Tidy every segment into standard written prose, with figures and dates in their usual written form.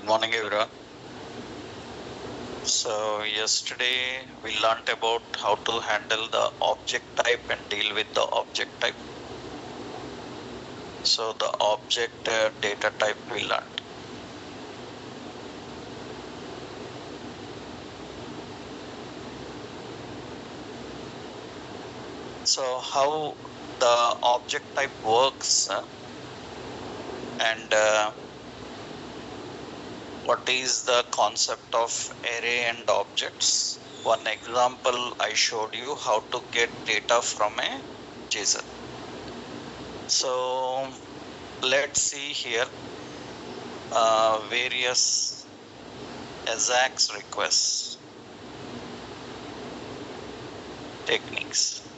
Morning, everyone. So yesterday we learnt about how to handle the object type and deal with the object type. So the object data type we learned. So how the object type works and what is the concept of array and objects. One example I showed you how to get data from a JSON. So let's see here various AJAX requests techniques.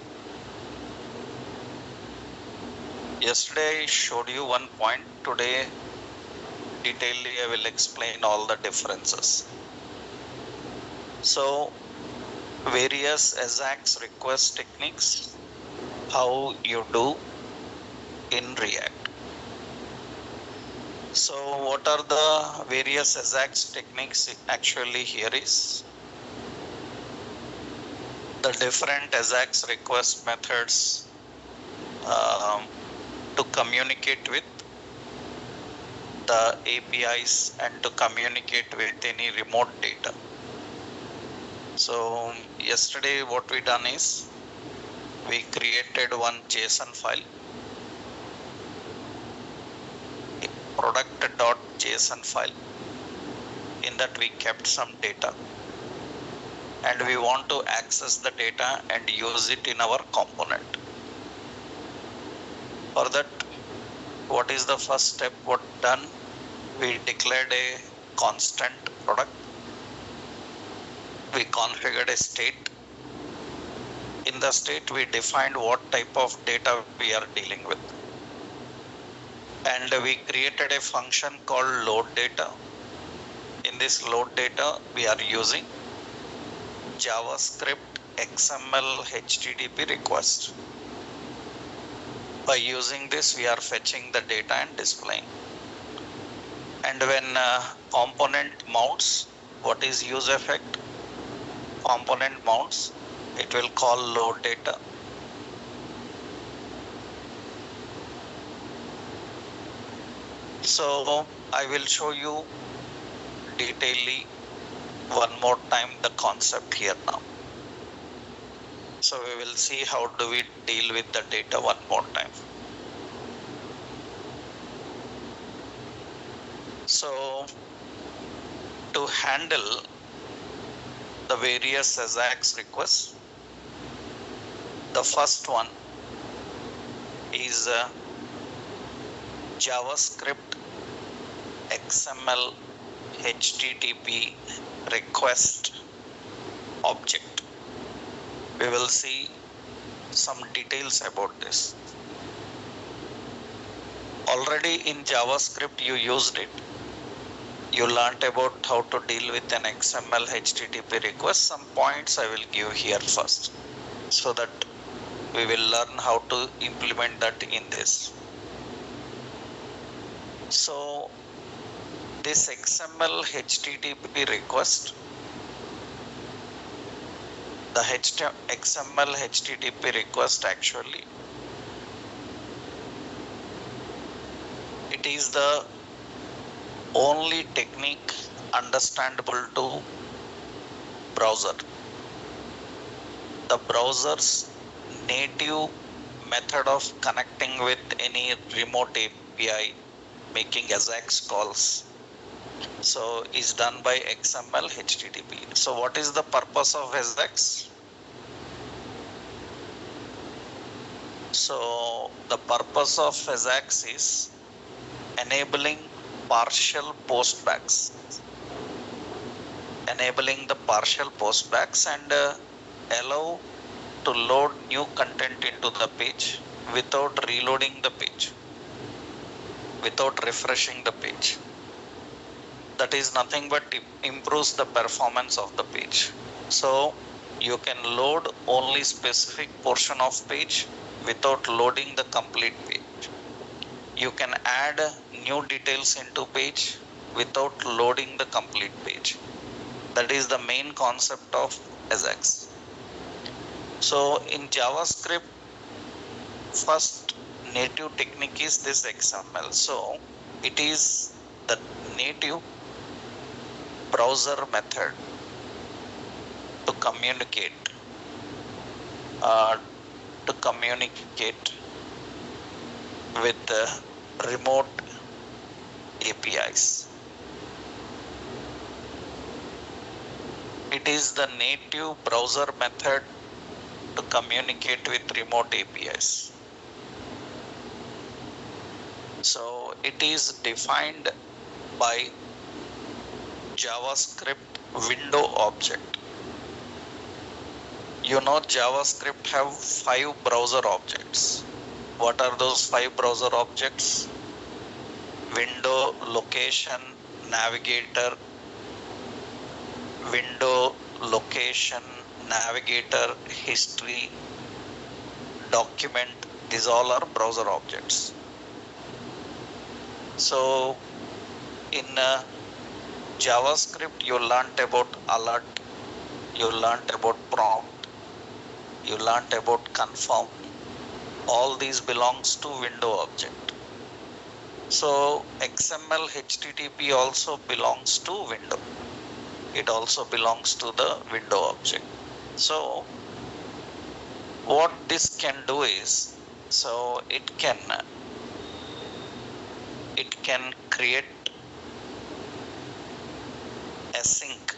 Yesterday I showed you one point. Today detailedly I will explain all the differences. So various AJAX request techniques, how you do in React. So what are the various AJAX techniques actually here is the different AJAX request methods to communicate with the APIs and to communicate with any remote data. So yesterday what we done is we created one JSON file, product.json file. In that we kept some data and we want to access the data and use it in our component. For that, what is the first step? What done? We declared a constant product. We configured a state. In the state, we defined what type of data we are dealing with. And we created a function called load data. In this load data, we are using JavaScript XML HTTP request. By using this, we are fetching the data and displaying. And when component mounts, what is use effect? Component mounts, it will call load data. So I will show you detailedly one more time the concept here now. So we will see how do we deal with the data one more time. So to handle the various AJAX requests, the first one is JavaScript XML HTTP request object. We will see some details about this. Already in JavaScript you used it. You learnt about how to deal with an XML HTTP request. Some points I will give here first so that we will learn how to implement that in this. So this XML HTTP request, the XML HTTP request actually, it is the only technique understandable to browser. The browser's native method of connecting with any remote API, making AJAX calls, so is done by XML HTTP. So what is the purpose of AJAX? So the purpose of AJAX is enabling partial postbacks, enabling the partial postbacks and allow to load new content into the page without reloading the page, without refreshing the page. That is nothing but improves the performance of the page. So you can load only specific portion of page without loading the complete page. You can add new details into page without loading the complete page. That is the main concept of Ajax. So in JavaScript, first native technique is this XML. So it is the native browser method to uh, communicate with the remote APIs. It is the native browser method to communicate with remote APIs. So it is defined by JavaScript window object. You know JavaScript have 5 browser objects. What are those 5 browser objects? Window, location, navigator, window, location, navigator, history, document. These all are browser objects. So in JavaScript, you learnt about alert, you learnt about prompt, you learnt about confirm. All these belongs to window object. So XML HTTP also belongs to window. It also belongs to the window object. So what this can do is, so it can create async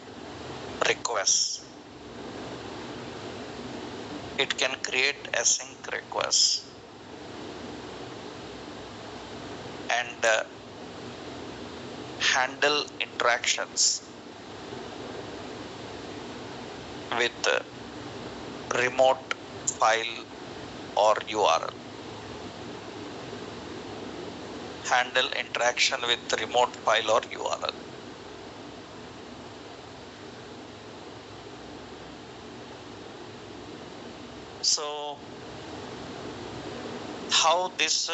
requests. It can create async requests and handle interactions with remote file or URL. Handle interaction with remote file or URL. So how this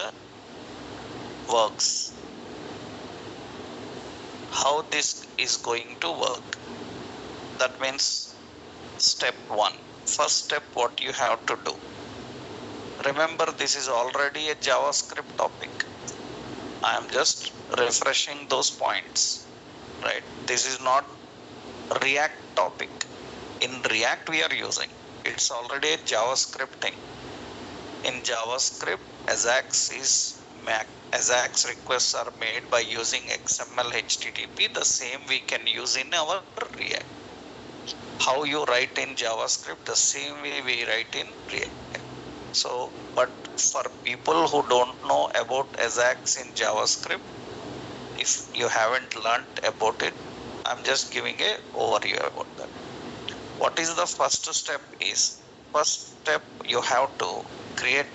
works? How this is going to work? That means step 1. First step, what you have to do. Remember, this is already a JavaScript topic. I am just refreshing those points, right? This is not React topic. In React we are using. It's already a JavaScript thing. In JavaScript, Ajax requests are made by using XML HTTP. The same we can use in our React. How you write in JavaScript, the same way we write in React. So, but for people who don't know about Ajax in JavaScript, if you haven't learned about it, I'm just giving a overview about that. What is the first step is, first step you have to create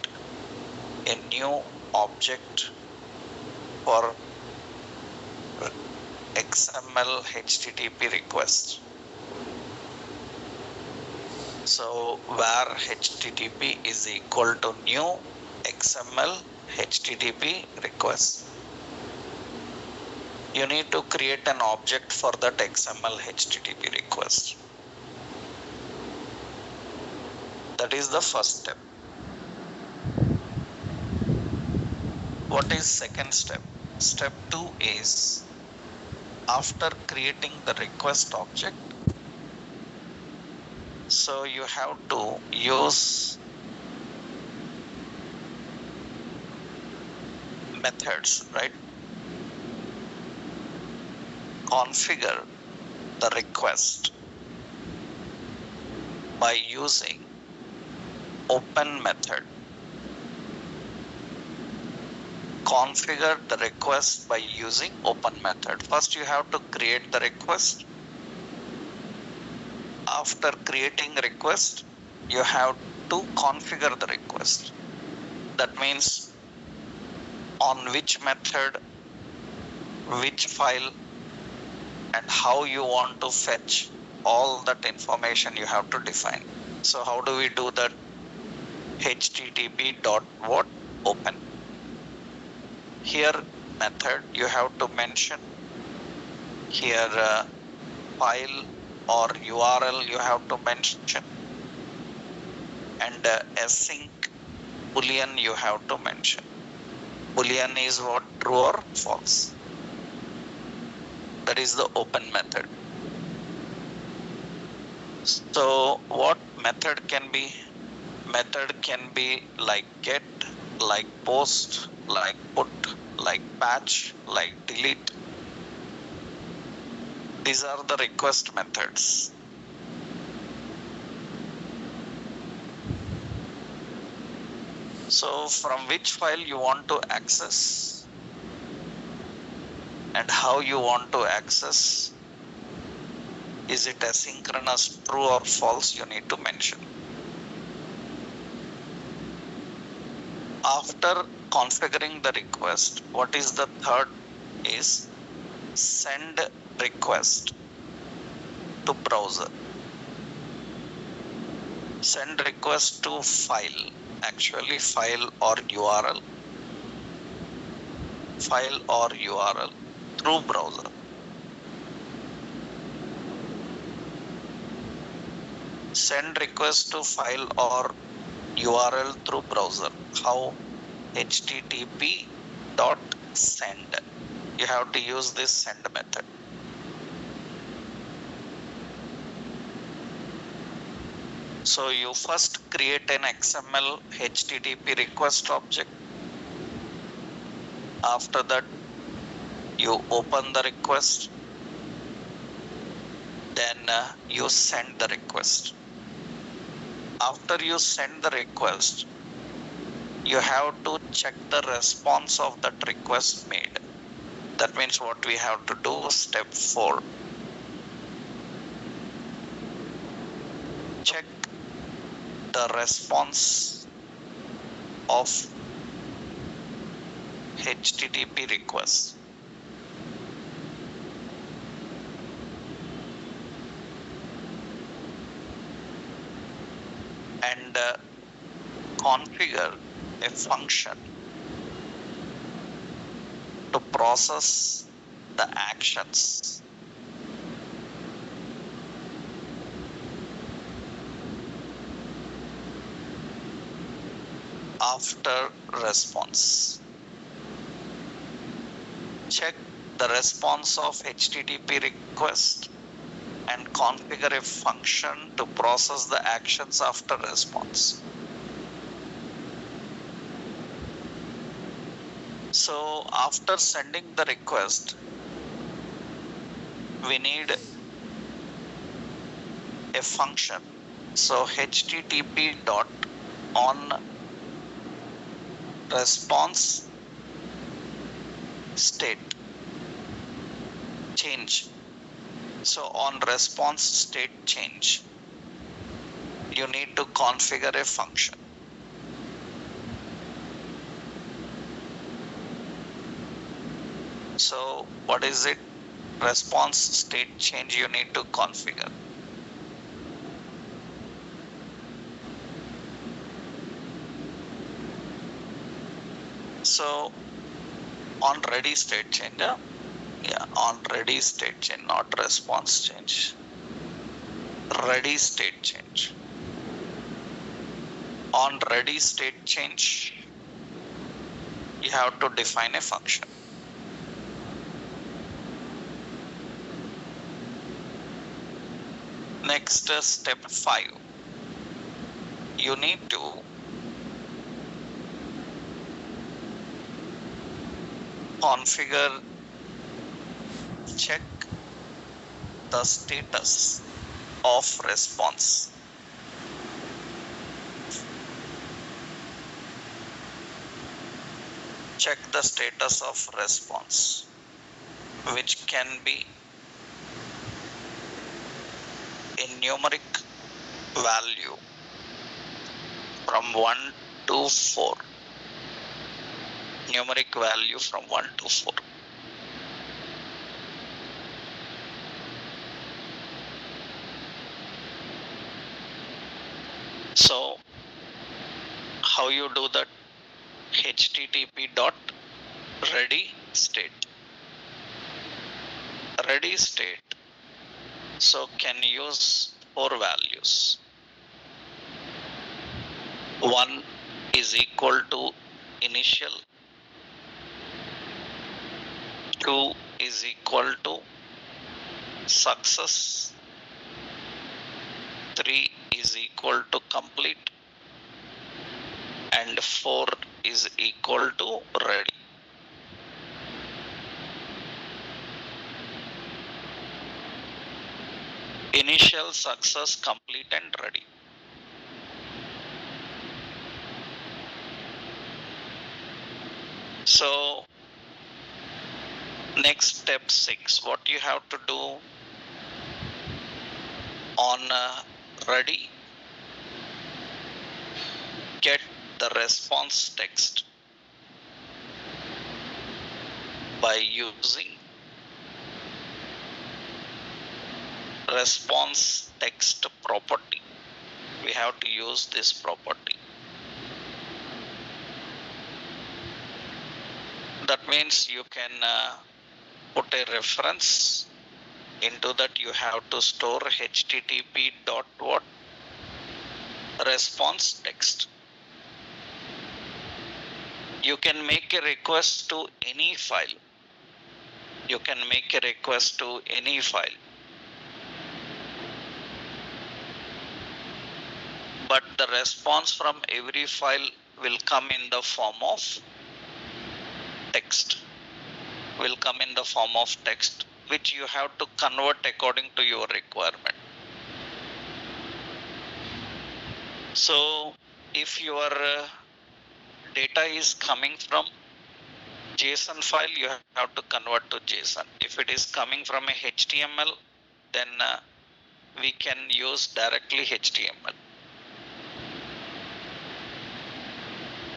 a new object for XML HTTP request. So where HTTP is equal to new XML HTTP request. You need to create an object for that XML HTTP request. That is the first step. What is second step? Step 2 is, after creating the request object, so you have to use methods, right? Configure the request by using open method. Configure the request by using open method. First you have to create the request. After creating request, you have to configure the request. That means on which method, which file, and how you want to fetch, all that information you have to define. So how do we do that? HTTP dot what? Open. Here method you have to mention Here file or URL you have to mention, and async boolean you have to mention. Boolean is what? True or false. That is the open method. So what method can be? Method can be like get, like post, like put, like patch, like delete. These are the request methods. So from which file you want to access and how you want to access? Is it asynchronous, true or false? You need to mention. After configuring the request, what is the third is send request to browser. Send request to file, actually file or URL. File or URL through browser. Send request to file or URL through browser. How? HTTP dot send. You have to use this send method. So you first create an XML HTTP request object. After that, you open the request. Then you send the request. After you send the request, you have to check the response of that request made. That means what we have to do, step 4. Check the response of HTTP request. And configure a function to process the actions. After response. Check the response of HTTP request and configure a function to process the actions after response. So after sending the request, we need a function. So HTTP dot on response state change. So on response state change, you need to configure a function. So what is it? Response state change you need to configure. So on ready state change, on ready state change, not response change. Ready state change. On ready state change, you have to define a function. Next, step 5. You need to configure, check the status of response. Check the status of response, which can be a numeric value from 1 to 4. Numeric value from 1 to 4. So how you do that? HTTP dot ready state. ready state. So can use 4 values. 1 is equal to initial, 2 is equal to success, 3 is equal to complete, and 4 is equal to ready. Initial, success, complete, and ready. So next step 6, what you have to do on ready, get the response text by using response text property. We have to use this property. That means you can put a reference. Into that you have to store http dot what response text. You can make a request to any file. You can make a request to any file. But the response from every file will come in the form of text. Will come in the form of text, which you have to convert according to your requirement. So if your data is coming from JSON file, you have to convert to JSON. If it is coming from a HTML, then we can use directly HTML.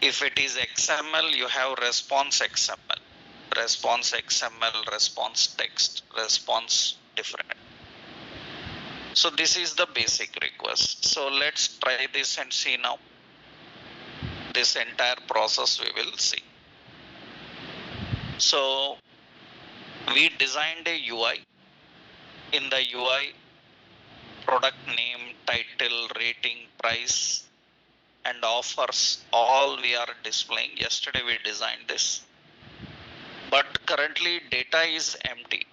If it is XML, you have response XML, response XML, response text, response different. So this is the basic request. So let's try this and see now. This entire process we will see. So we designed a UI. In the UI, product name, title, rating, price, and offers, all we are displaying. Yesterday we designed this. But currently data is empty.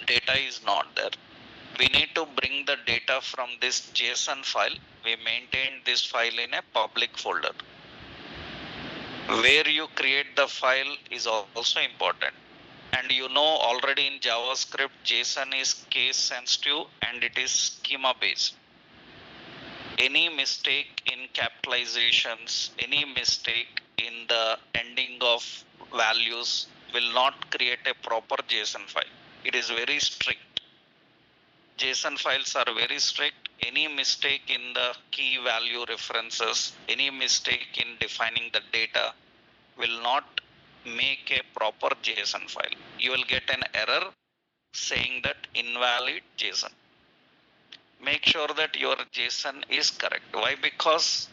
Data is not there. We need to bring the data from this JSON file. We maintain this file in a public folder. Where you create the file is also important. And you know already in JavaScript, JSON is case sensitive and it is schema based. Any mistake in capitalizations, any mistake in the ending of values will not create a proper JSON file. It is very strict. JSON files are very strict. Any mistake in the key value references, any mistake in defining the data will not make a proper JSON file. You will get an error saying that invalid JSON. Make sure that your JSON is correct. Why? Because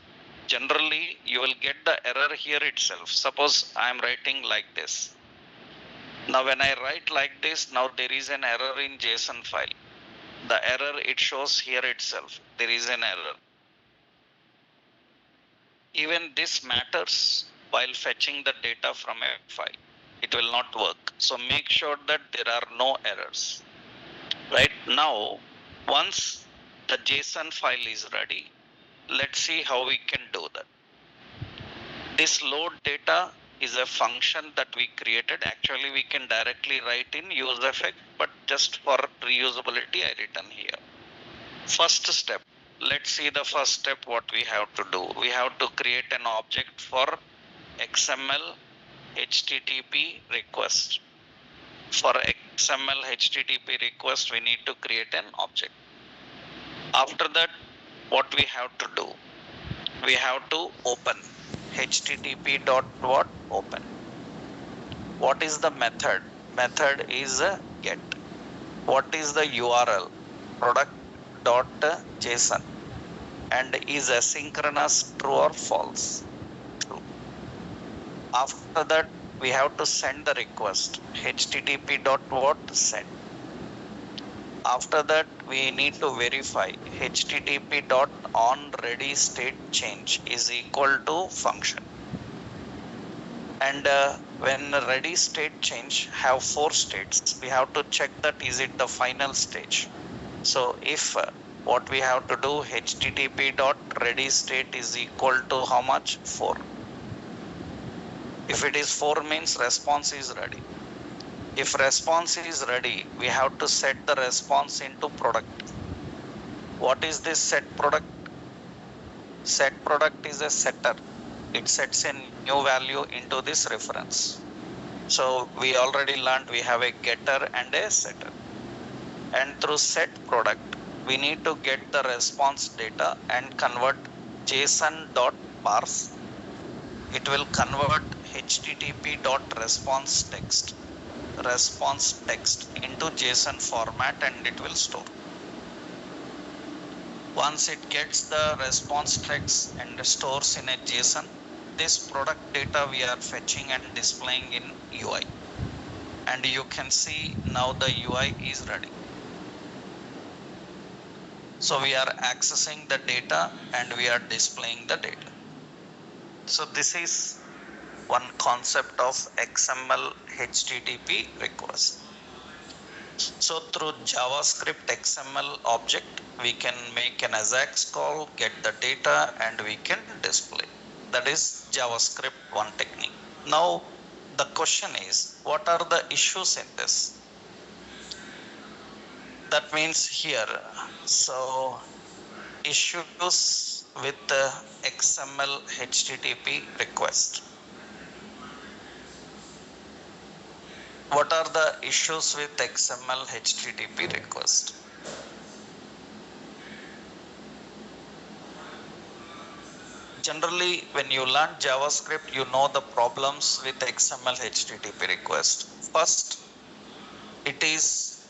generally you will get the error here itself. Suppose I am writing like this. Now when I write like this, now there is an error in JSON file. The error it shows here itself. There is an error. Even this matters while fetching the data from a file. It will not work. So make sure that there are no errors. Right now, once the JSON file is ready, let's see how we can do that. This load data is a function that we created. Actually, we can directly write in use effect, but just for reusability, I written here. First step. Let's see the first step what we have to do. We have to create an object for XML HTTP request. For XML HTTP request, we need to create an object. After that, what we have to do? We have to open http dot what open. What is the method? Method is get. What is the URL? Product dot JSON, and is asynchronous true or false? True. After that, we have to send the request. http dot what send. After that, we need to verify http dot on ready state change is equal to function. And when the ready state change have 4 states, we have to check that is it the final stage. So if what we have to do, http dot ready state is equal to how much? 4. If it is 4 means response is ready. If response is ready, we have to set the response into product. What is this set product? Set product is a setter. It sets a new value into this reference. So we already learned we have a getter and a setter. And through set product, we need to get the response data and convert JSON.parse. It will convert http.response text into JSON format and it will store. Once it gets the response text and stores in a JSON, this product data we are fetching and displaying in UI. And you can see now the UI is ready. So we are accessing the data and we are displaying the data. So this is one concept of XML HTTP request. So through JavaScript XML object, we can make an AJAX call, get the data, and we can display. That is JavaScript one technique. Now the question is, what are the issues in this? That means here, so issues with the XML HTTP request. What are the issues with XML HTTP request? Generally, when you learn JavaScript, you know the problems with XML HTTP request. First, it is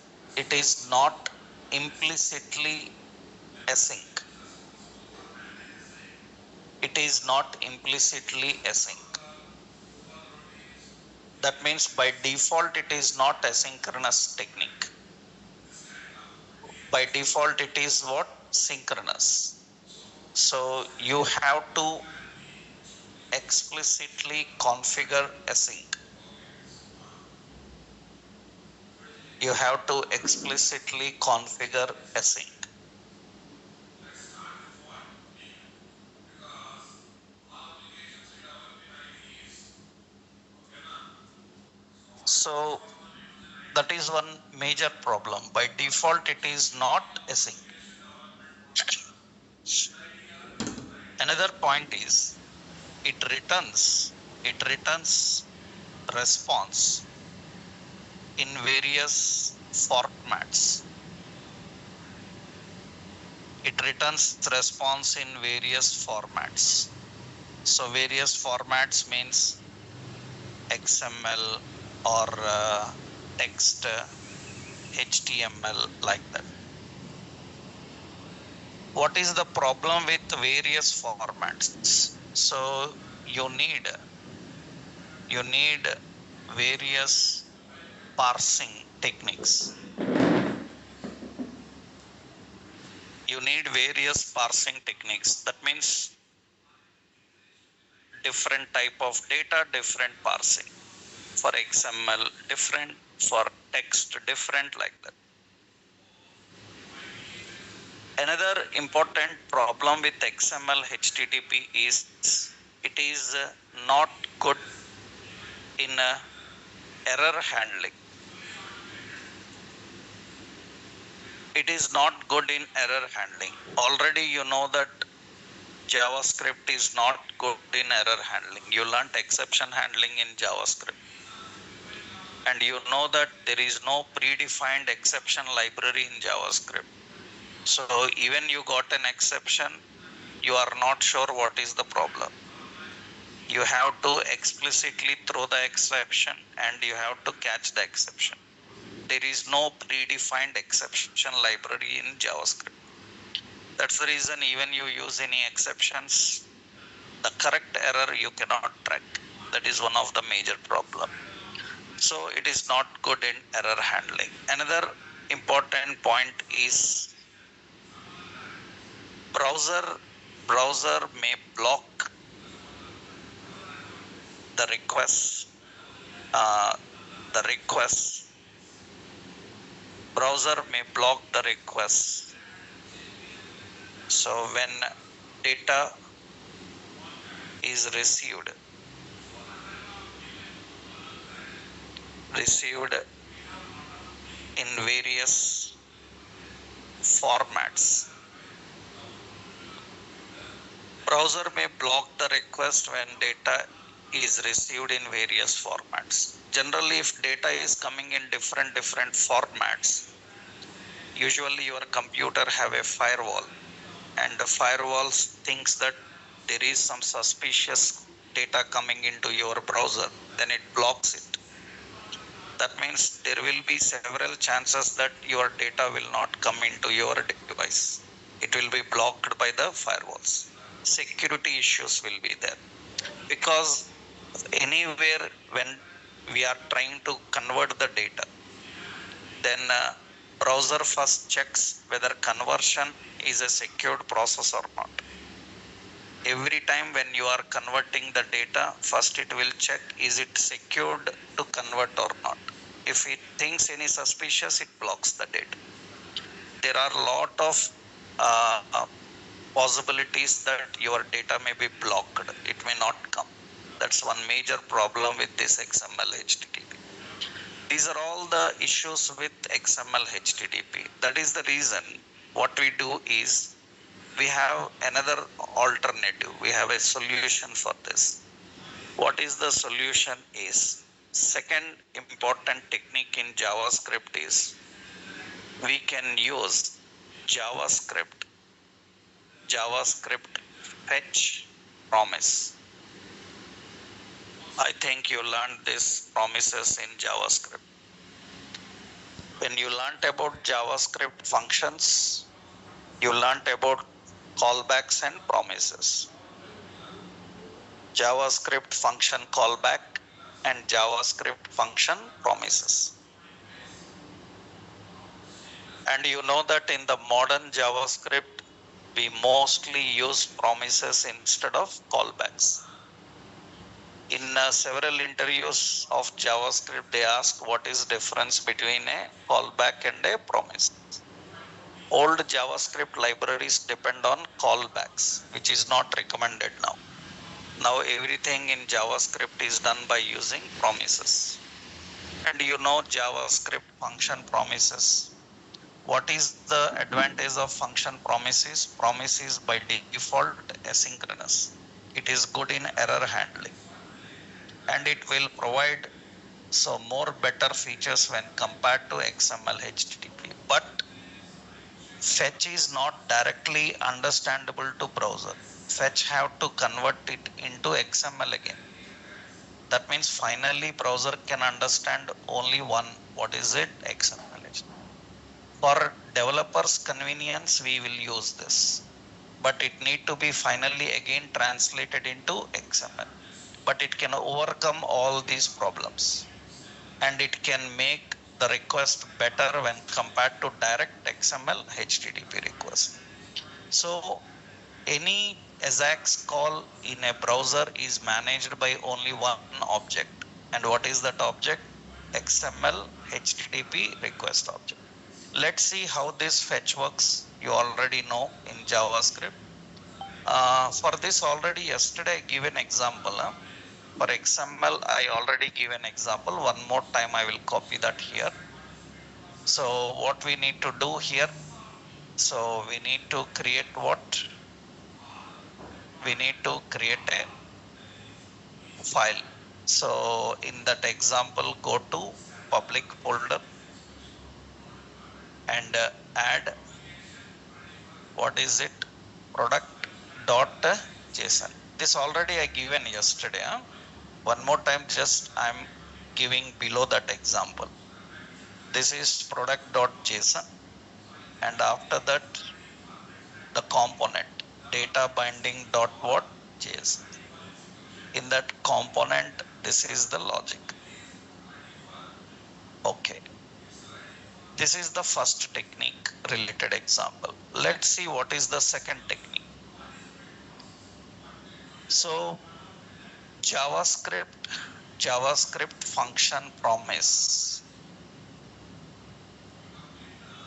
not implicitly async. It is not implicitly async. That means by default it is not asynchronous technique. By default it is what? Synchronous. So you have to explicitly configure async. You have to explicitly configure async. So that is one major problem. By default it is not async. Another point is it returns response in various formats. It returns response in various formats. So various formats means XML or text, HTML, like that. What is the problem with various formats? So you need various parsing techniques. You need various parsing techniques. That means different type of data, different parsing. For XML, different. For text, different, like that. Another important problem with XML HTTP is it is not good in error handling. It is not good in error handling. Already you know that JavaScript is not good in error handling. You learnt exception handling in JavaScript. And you know that there is no predefined exception library in JavaScript. So even you got an exception, you are not sure what is the problem. You have to explicitly throw the exception and you have to catch the exception. There is no predefined exception library in JavaScript. That's the reason even you use any exceptions, the correct error you cannot track. That is one of the major problem. So it is not good in error handling. Another important point is browser may block the request uh, the request browser may block the request. So when data is received in various formats, browser may block the request when data is received in various formats. Generally, if data is coming in different formats, usually your computer have a firewall, and the firewall thinks that there is some suspicious data coming into your browser, then it blocks it. That means there will be several chances that your data will not come into your device. It will be blocked by the firewalls. Security issues will be there, because anywhere when we are trying to convert the data, then browser first checks whether conversion is a secured process or not. Every time when you are converting the data, first it will check is it secured to convert or not. If it thinks any suspicious, it blocks the data. There are a lot of possibilities that your data may be blocked. It may not come. That's one major problem with this XML HTTP. These are all the issues with XML HTTP. That is the reason what we do is we have another alternative. We have a solution for this. What is the solution is, second important technique in JavaScript is we can use JavaScript fetch promise. I think you learned these promises in JavaScript. When you learned about JavaScript functions, you learned about callbacks and promises. JavaScript function callback and JavaScript function promises. And you know that in the modern JavaScript, we mostly use promises instead of callbacks. In several interviews of JavaScript, they ask what is difference between a callback and a promise. Old JavaScript libraries depend on callbacks, which is not recommended now. Now everything in JavaScript is done by using promises. And you know JavaScript function promises. What is the advantage of function promises? Promise is by default asynchronous. It is good in error handling, and it will provide more better features when compared to XML HTTP. But fetch is not directly understandable to browser. Fetch have to convert it into XML again. That means finally browser can understand only one. What is it? XML. For developers' convenience, we will use this, but it need to be finally again translated into XML. But it can overcome all these problems, and it can make the request better when compared to direct XML HTTP request. So any AJAX call in a browser is managed by only one object. And what is that object? XML HTTP request object. Let's see how this fetch works. You already know in JavaScript. For this already yesterday I give an example. For XML I already give an example. One more time I will copy that here. So what we need to do here? So we need to create what? We need to create a file. So in that example, go to public folder and add, what is it? Product.json. This already I given yesterday. One more time, just I'm giving below that example. This is product.json, and after that the component data binding dot what? JSON. In that component, this is the logic. Okay. This is the first technique related example. Let's see what is the second technique. So JavaScript function promise.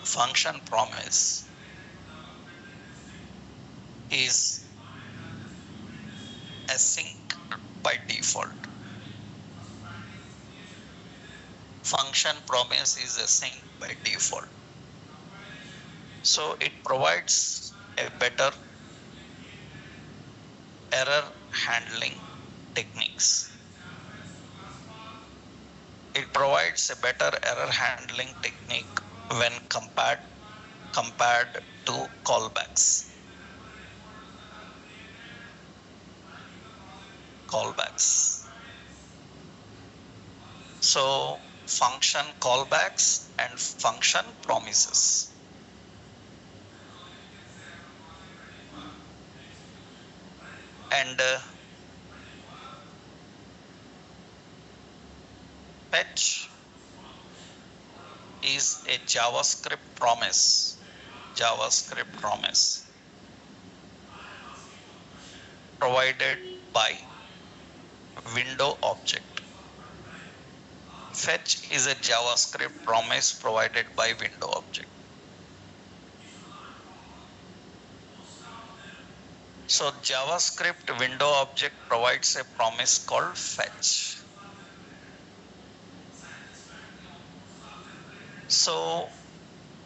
Function promise is async by default. Function promise is async by default. So it provides a better error handling techniques. It provides a better error handling technique when compared to callbacks. So function callbacks and function promises. And fetch is a JavaScript promise provided by window object. Fetch is a JavaScript promise provided by window object. So JavaScript window object provides a promise called fetch. So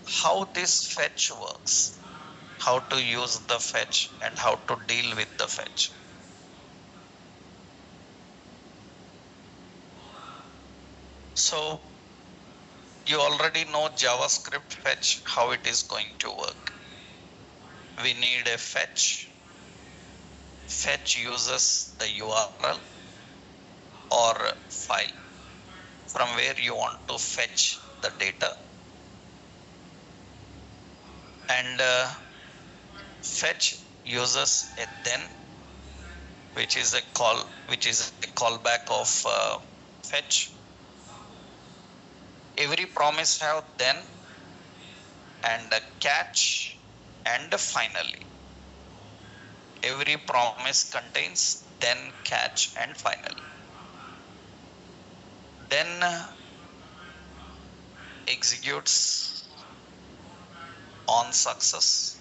how this fetch works, how to use the fetch and how to deal with the fetch. So you already know JavaScript fetch, how it is going to work. We need a fetch. Fetch uses the URL or file from where you want to fetch the data, and fetch uses a then, which is a callback of fetch. Every promise have then and a catch and finally. Every promise contains then, catch and finally. Then executes on success,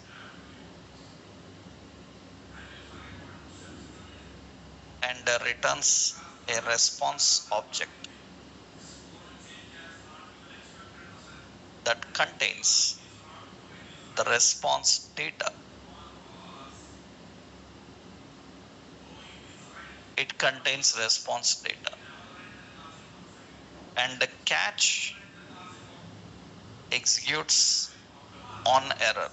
and returns a response object that contains the response data. It contains response data. And the catch executes on error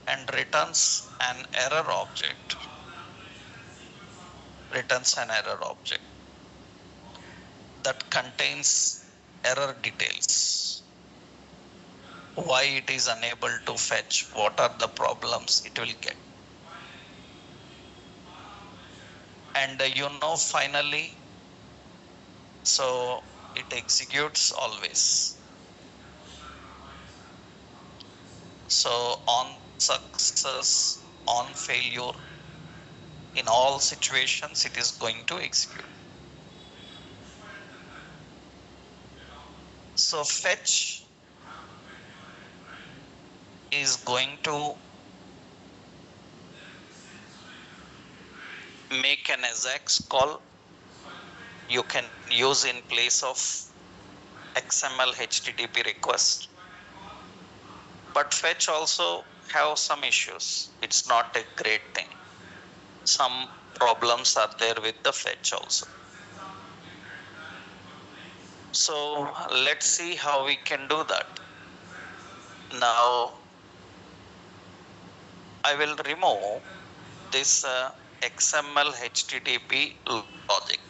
and returns an error object. That contains error details. Why it is unable to fetch, what are the problems it will get. And finally, so it executes always. So on success, on failure, in all situations it is going to execute. So fetch is going to make an AJAX call. You can use in place of XML HTTP request. But fetch also have some issues. It's not a great thing. Some problems are there with the fetch also. So let's see how we can do that. Now I will remove this XML HTTP logic.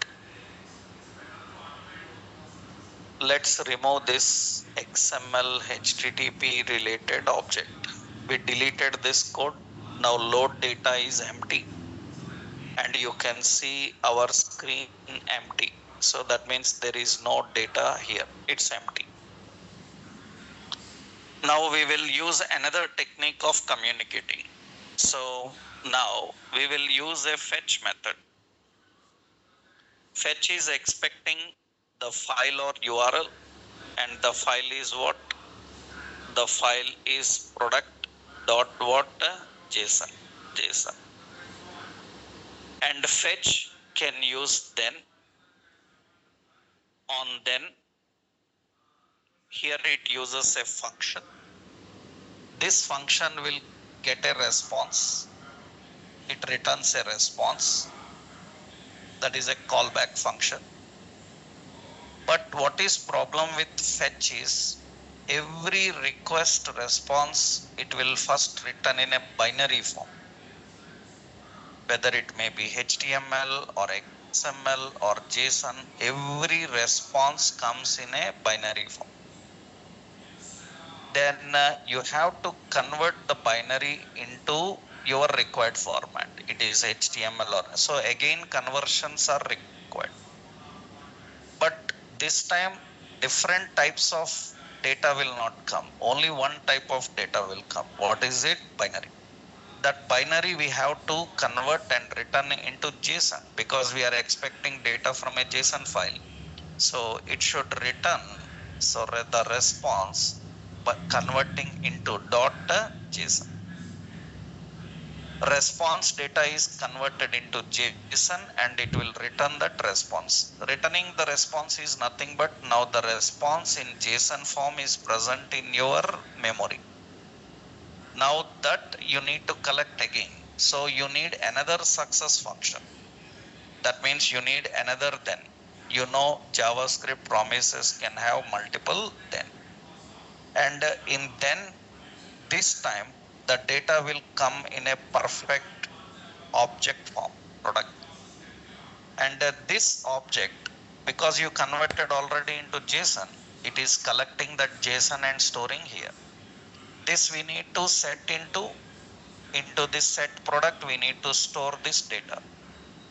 Let's remove this XML HTTP related object. We deleted this code. Now load data is empty and you can see our screen empty. So that means there is no data here. It's empty. Now we will use another technique of communicating. So now we will use a fetch method. Fetch is expecting the file or URL, and the file is what? The file is product dot what? JSON. JSON. And fetch can use then, on then. Here it uses a function. This function will get a response. It returns a response. That is a callback function. But what is problem with fetch is every request response, it will first return in a binary form. Whether it may be HTML or XML or JSON, every response comes in a binary form. Then you have to convert the binary into your required format. It is HTML or so. Again, conversions are required. But this time, different types of data will not come. Only one type of data will come. What is it? Binary. That binary we have to convert and return into JSON because we are expecting data from a JSON file. So it should return. So the response, but converting into .json. Response data is converted into JSON and it will return that response. Returning the response is nothing but now the response in JSON form is present in your memory. Now that you need to collect again. So you need another success function. That means you need another then. You know JavaScript promises can have multiple then. And in then this time the data will come in a perfect object form, product. And this object, because you converted already into JSON, it is collecting that JSON and storing here. This we need to set into this set product, we need to store this data.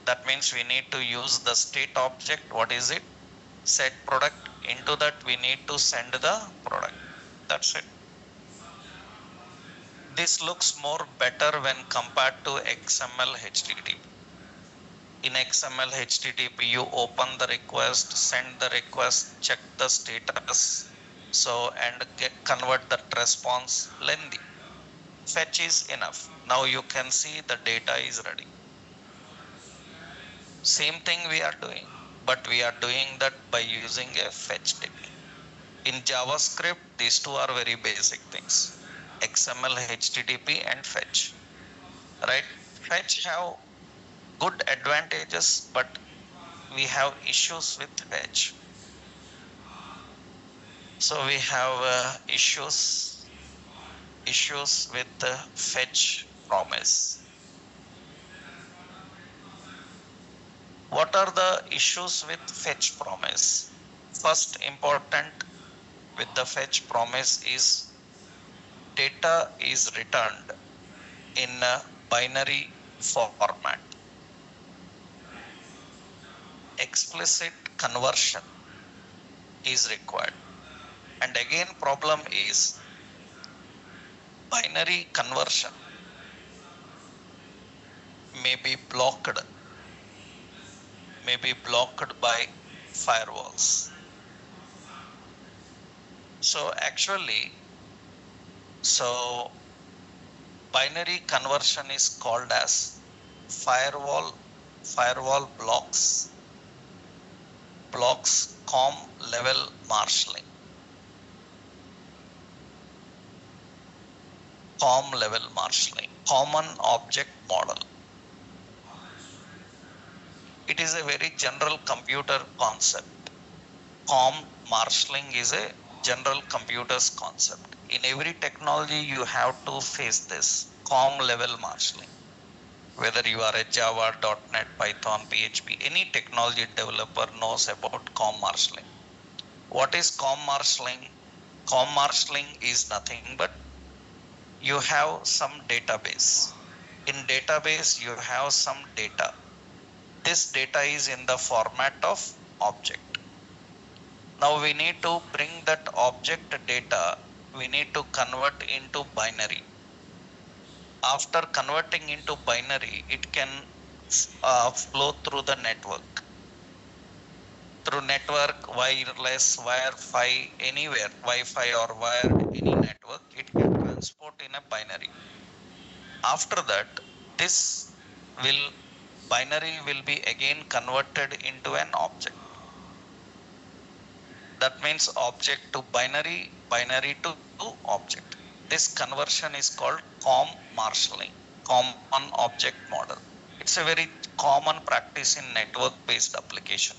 That means we need to use the state object. What is it? Set product. Into that we need to send the product. That's it. This looks more better when compared to XML HTTP. In XML HTTP, you open the request, send the request, check the status, so and convert that response lengthy. Fetch is enough. Now you can see the data is ready. Same thing we are doing, but we are doing that by using a fetch technique. In JavaScript, these two are very basic things. XML, HTTP and fetch. Right? Fetch have good advantages, but we have issues with fetch. So we have issues with the fetch promise. What are the issues with fetch promise? First important with the fetch promise is data is returned in a binary format. Explicit conversion is required. And again, problem is binary conversion may be blocked by firewalls. So actually, binary conversion is called as firewall blocks COM level marshalling. Common object model. It is a very general computer concept. COM marshalling is a general computers concept. In every technology you have to face this COM level marshalling. Whether you are a Java, .NET, Python, PHP, any technology developer knows about COM marshalling. What is COM marshalling? COM marshalling is nothing but you have some database. In database you have some data. This data is in the format of object. Now we need to bring that object data, we need to convert into binary. After converting into binary, it can flow through the network. Through network, wireless, Wi-Fi, anywhere, Wi-Fi or wired, any network, it can transport in a binary. After that, this will binary will be again converted into an object. That means object to binary, binary to object. This conversion is called marshalling, common object model. It's a very common practice in network based application.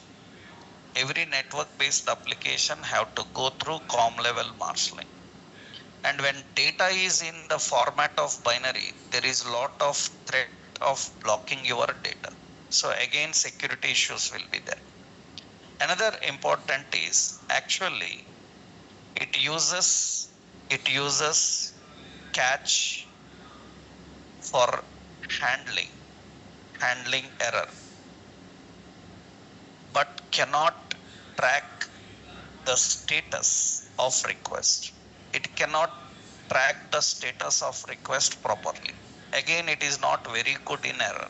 Every network based application have to go through level marshalling. And when data is in the format of binary, there is lot of threat of blocking your data. So again, security issues will be there. Another important is actually it uses cache for handling error, but cannot track the status of request. It cannot track the status of request properly. Again, it is not very good in error.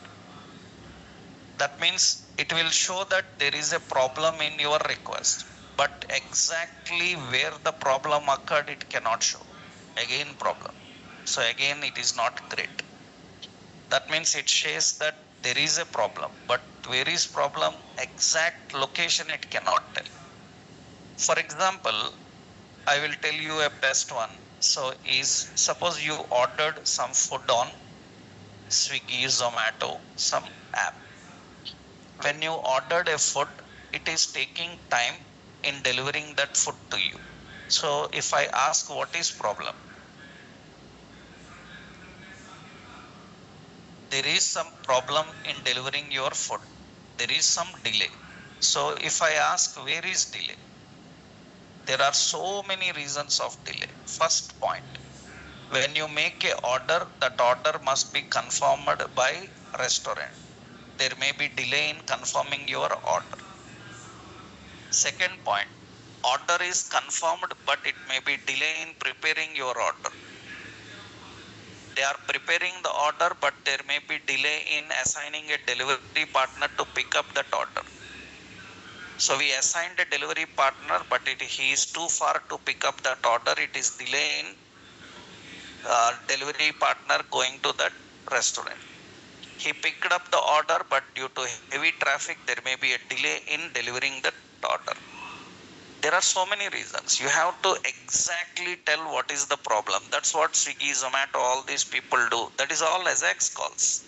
That means it will show that there is a problem in your request, but exactly where the problem occurred, it cannot show. Again, problem. So again, it is not great. That means it says that there is a problem, but where is problem, exact location it cannot tell. For example, I will tell you a best one. So is suppose you ordered some food on Swiggy, Zomato, some app. When you ordered a food, it is taking time in delivering that food to you. So if I ask what is problem, there is some problem in delivering your food. There is some delay. So if I ask where is delay, there are so many reasons of delay. First point, when you make a order, that order must be confirmed by restaurant. There may be delay in confirming your order. Second point, order is confirmed, but it may be delay in preparing your order. They are preparing the order, but there may be delay in assigning a delivery partner to pick up that order. So we assigned a delivery partner, but he is too far to pick up that order. It is delay in delivery partner going to that restaurant. He picked up the order, but due to heavy traffic, there may be a delay in delivering that order. There are so many reasons. You have to exactly tell what is the problem. That's what Swiggy, Zomato, all these people do. That is all ASAX calls.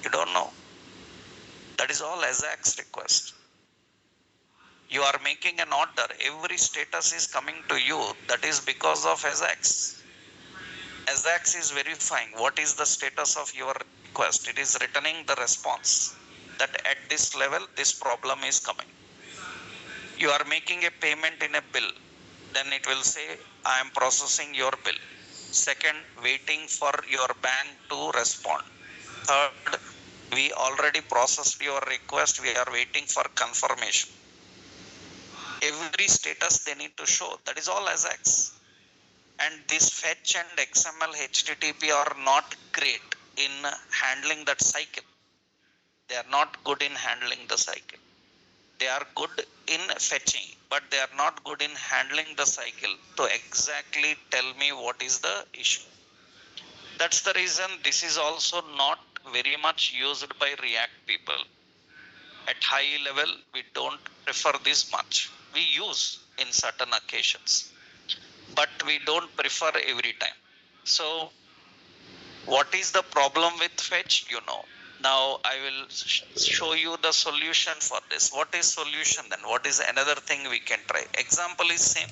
You don't know. That is all ASAX request. You are making an order. Every status is coming to you. That is because of ASAX. ASAX is verifying what is the status of your request. It is returning the response that at this level, this problem is coming. You are making a payment in a bill, then it will say, I am processing your bill. Second, waiting for your bank to respond. Third, we already processed your request, we are waiting for confirmation. Every status they need to show. That is all ASAX. And this fetch and XML HTTP are not great in handling that cycle. They are not good in handling the cycle. They are good in fetching, but they are not good in handling the cycle to exactly tell me what is the issue. That's the reason this is also not very much used by React people. At high level, we don't prefer this much. We use in certain occasions, but we don't prefer every time. So what is the problem with fetch? Now I will show you the solution for this. What is solution then? What is another thing we can try? Example is same.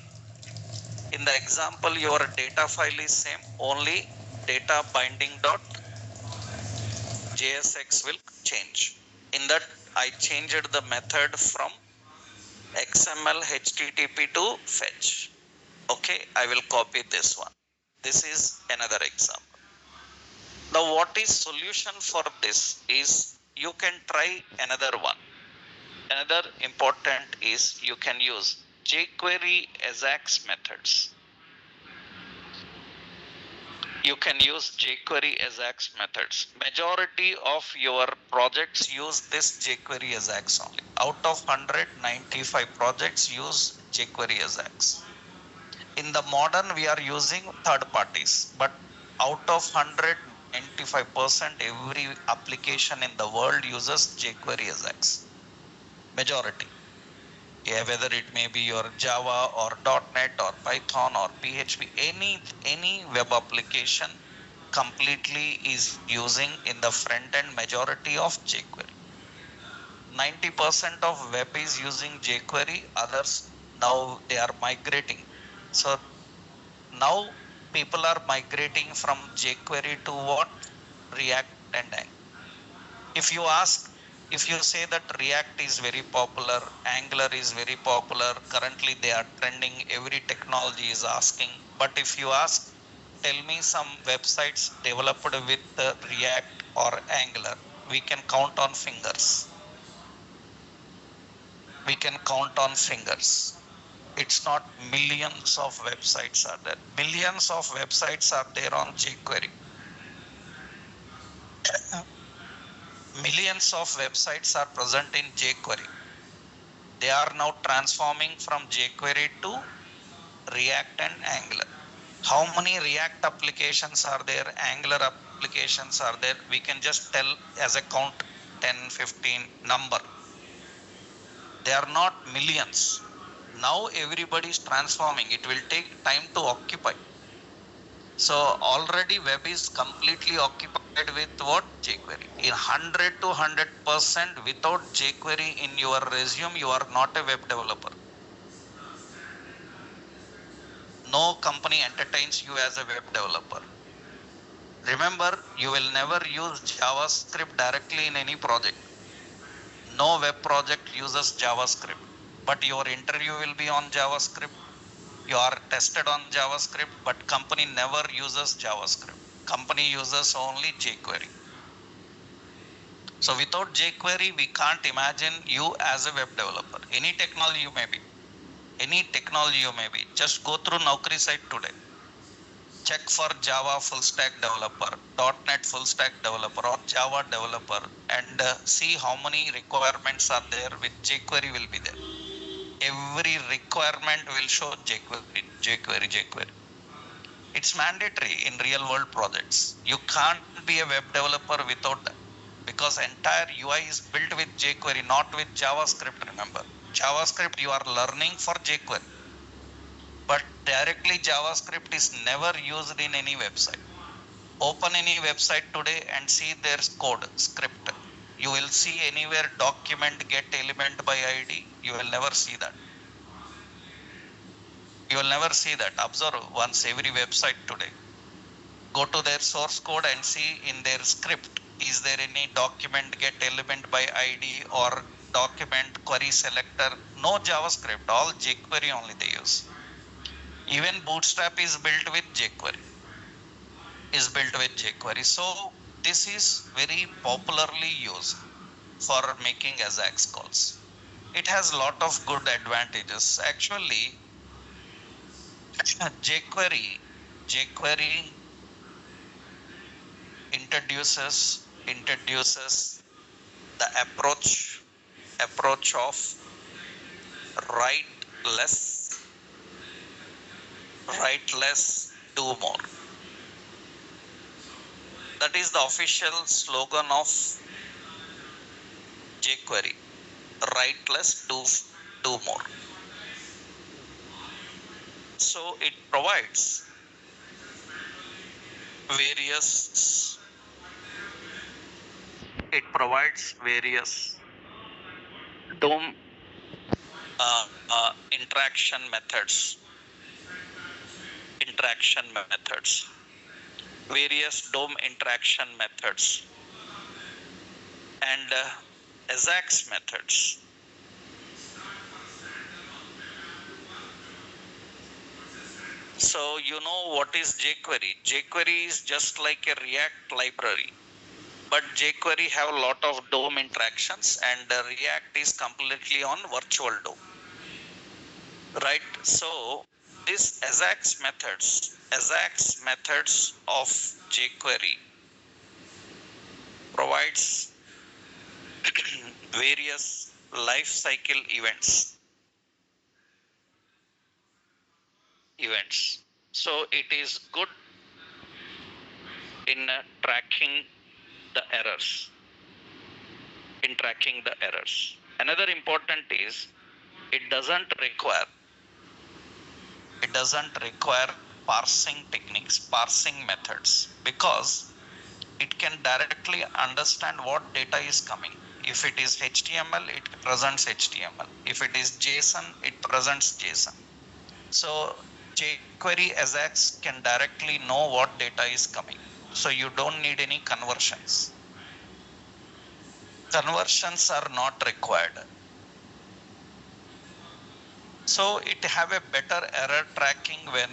In the example, your data file is same. Only data binding dot JSX will change. In that, I changed the method from XML HTTP to fetch. Okay, I will copy this one. This is another example. Now, what is solution for this is you can try another one. Another important is you can use jQuery Ajax methods. You can use jQuery Ajax methods. Majority of your projects use this jQuery Ajax only. Out of 195 projects use jQuery Ajax. In the modern, we are using third parties, but out of 195%, every application in the world uses jQuery Ajax. Majority. Yeah, whether it may be your Java or .NET or Python or PHP, any web application completely is using in the front end majority of jQuery. 90% of web is using jQuery, others now they are migrating. So now people are migrating from jQuery to what? React and Angular. If you ask, if you say that React is very popular, Angular is very popular, currently they are trending, every technology is asking. But if you ask, tell me some websites developed with React or Angular, we can count on fingers. We can count on fingers. It's not millions of websites are there. Millions of websites are there on jQuery. Millions of websites are present in jQuery. They are now transforming from jQuery to React and Angular. How many React applications are there? Angular applications are there? We can just tell as a count 10, 15 number. They are not millions. Now everybody is transforming. It will take time to occupy. So already web is completely occupied with what? jQuery. In 100 to 100% without jQuery in your resume, you are not a web developer. No company entertains you as a web developer. Remember, you will never use JavaScript directly in any project. No web project uses JavaScript, but your interview will be on JavaScript. You are tested on JavaScript, but company never uses JavaScript. Company uses only jQuery. So without jQuery, we can't imagine you as a web developer. Any technology you may be. Any technology you may be. Just go through Naukri site today. Check for Java full stack developer, .NET full stack developer or Java developer and see how many requirements are there with jQuery will be there. Every requirement will show jQuery. It's mandatory in real world projects. You can't be a web developer without that because entire UI is built with jQuery, not with JavaScript. Remember, JavaScript you are learning for jQuery. But directly JavaScript is never used in any website. Open any website today and see their code script. You will see anywhere document get element by ID. You will never see that. You will never see that. Observe once every website today. Go to their source code and see in their script. Is there any document get element by ID or document query selector? No JavaScript. All jQuery only they use. Even Bootstrap is built with jQuery. So this is very popularly used for making Ajax calls. It has a lot of good advantages. Actually, jQuery introduces the approach of write less, do more. That is the official slogan of jQuery. Write less, do more. So it provides various DOM interaction methods, various DOM interaction methods, and Ajax methods. So you know what is jQuery? jQuery is just like a React library. But jQuery have a lot of DOM interactions, and React is completely on virtual DOM, right? So this Ajax methods of jQuery provides various life cycle events. So it is good in the errors, tracking the errors. Another important is it doesn't require it doesn't require parsing techniques, parsing methods, because it can directly understand what data is coming. If it is HTML, it presents HTML. If it is JSON, it presents JSON. So jQuery Ajax can directly know what data is coming. So you don't need any conversions. Conversions are not required. So it have a better error tracking when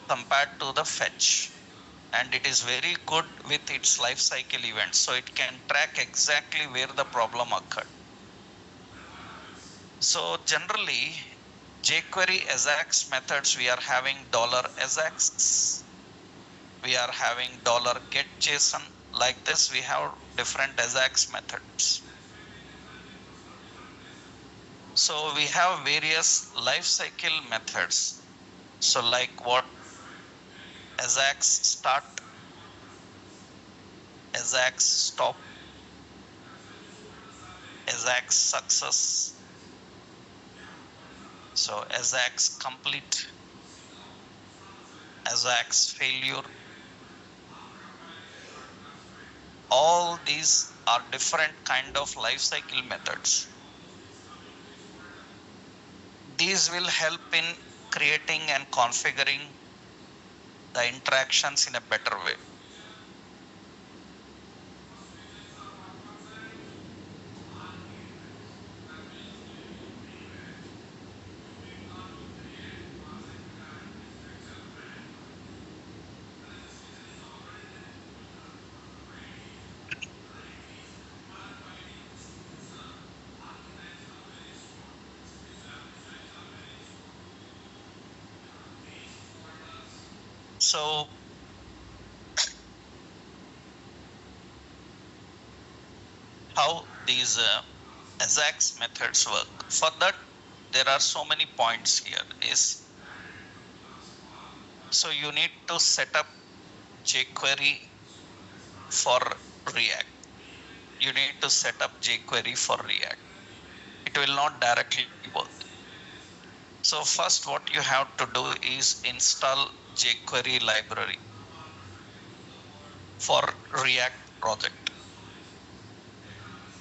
compared to the fetch. And it is very good with its life cycle events. So it can track exactly where the problem occurred. So generally, jQuery Ajax methods, we are having $Ajax, we are having $get JSON. Like this, we have different Ajax methods. So we have various lifecycle methods. So like what? Ajax start, Ajax stop, Ajax success, so Ajax complete, Ajax failure. All these are different kind of lifecycle methods. These will help in creating and configuring the interactions in a better way. So how these Ajax methods work? For that, there are so many points here. So you need to set up jQuery for React. You need to set up jQuery for React. It will not directly work. So first what you have to do is install jQuery library for React project.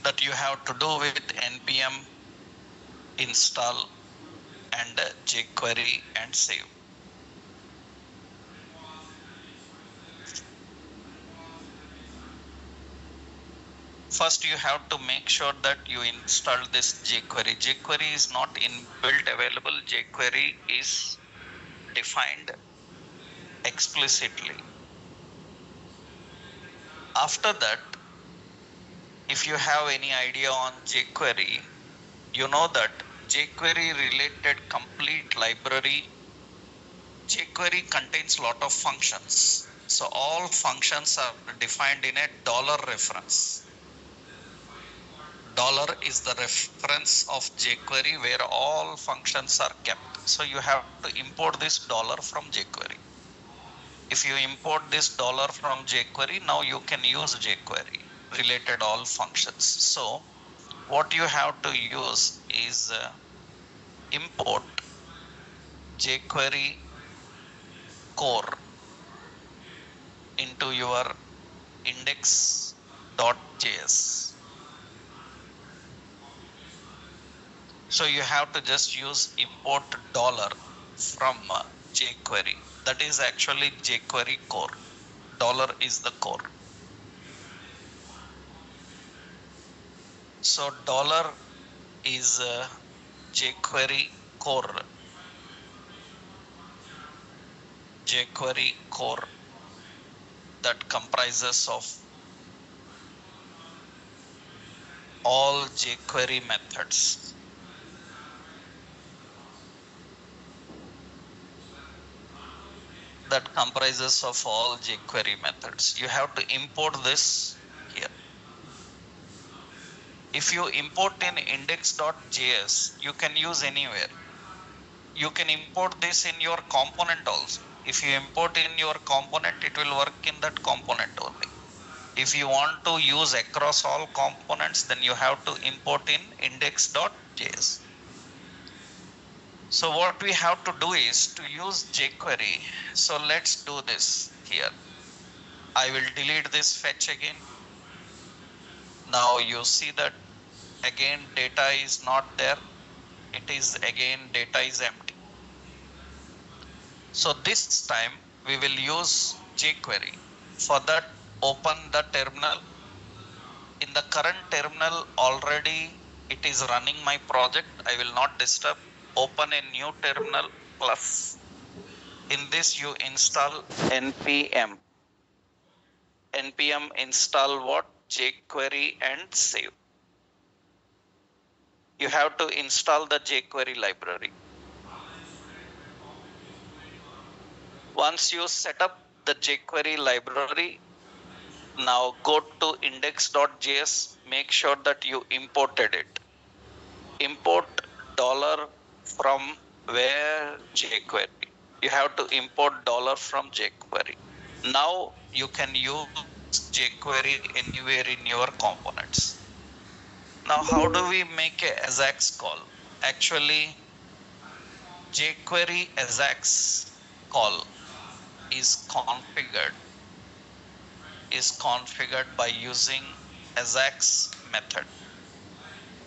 That you have to do with npm install and jQuery and save. First you have to make sure that you install this jQuery. jQuery is not inbuilt available. jQuery is defined explicitly. After that, if you have any idea on jQuery, you know that jQuery related complete library, jQuery contains lot of functions. So all functions are defined in a dollar reference. Dollar is the reference of jQuery where all functions are kept. So you have to import this dollar from jQuery. If you import this dollar from jQuery, now you can use jQuery related all functions. So what you have to use is import jQuery core into your index.js. So you have to just use import dollar from jQuery. That is actually jQuery core. Dollar is the core. So dollar is jQuery core. jQuery core that comprises of all jQuery methods. That comprises of all jQuery methods. You have to import this here. If you import in index.js, you can use anywhere. You can import this in your component also. If you import in your component, it will work in that component only. If you want to use across all components, then you have to import in index.js. So what we have to do is to use jQuery. So let's do this here. I will delete this fetch again. Now you see that again data is not there. It is again data is empty. So this time we will use jQuery. For that, open the terminal. In the current terminal already it is running my project. I will not disturb. Open a new terminal plus. In this you install npm. npm install what? jQuery and save. You have to install the jQuery library. Once you set up the jQuery library, now go to index.js, make sure that you imported it. Import dollar from where? jQuery. You have to import dollar from jQuery. Now you can use jQuery anywhere in your components. Now how do we make a AJAX call? Actually, jQuery AJAX call is configured by using AJAX method.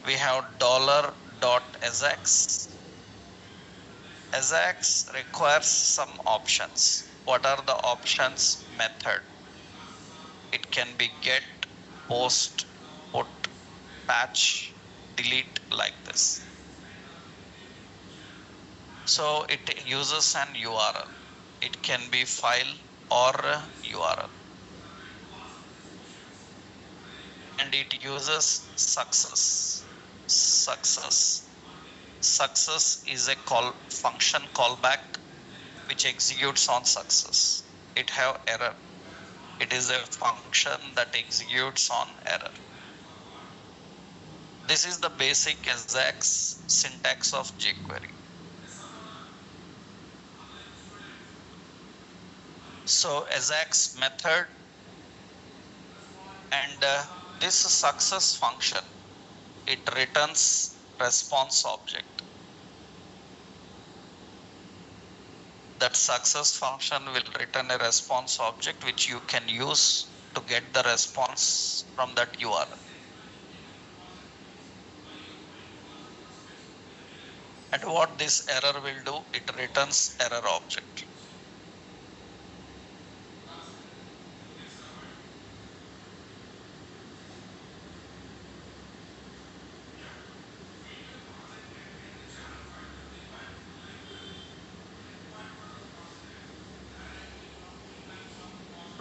We have $.ajax. AJAX requires some options. What are the options? Method. It can be get, post, put, patch, delete, like this. So it uses an URL. It can be file or URL. And it uses success. Success is a function callback which executes on success. It have error. It is a function that executes on error. This is the basic AJAX syntax of jQuery. So AJAX method and this success function, it returns response object. That success function will return a response object which you can use to get the response from that URL. And what this error will do, it returns error object.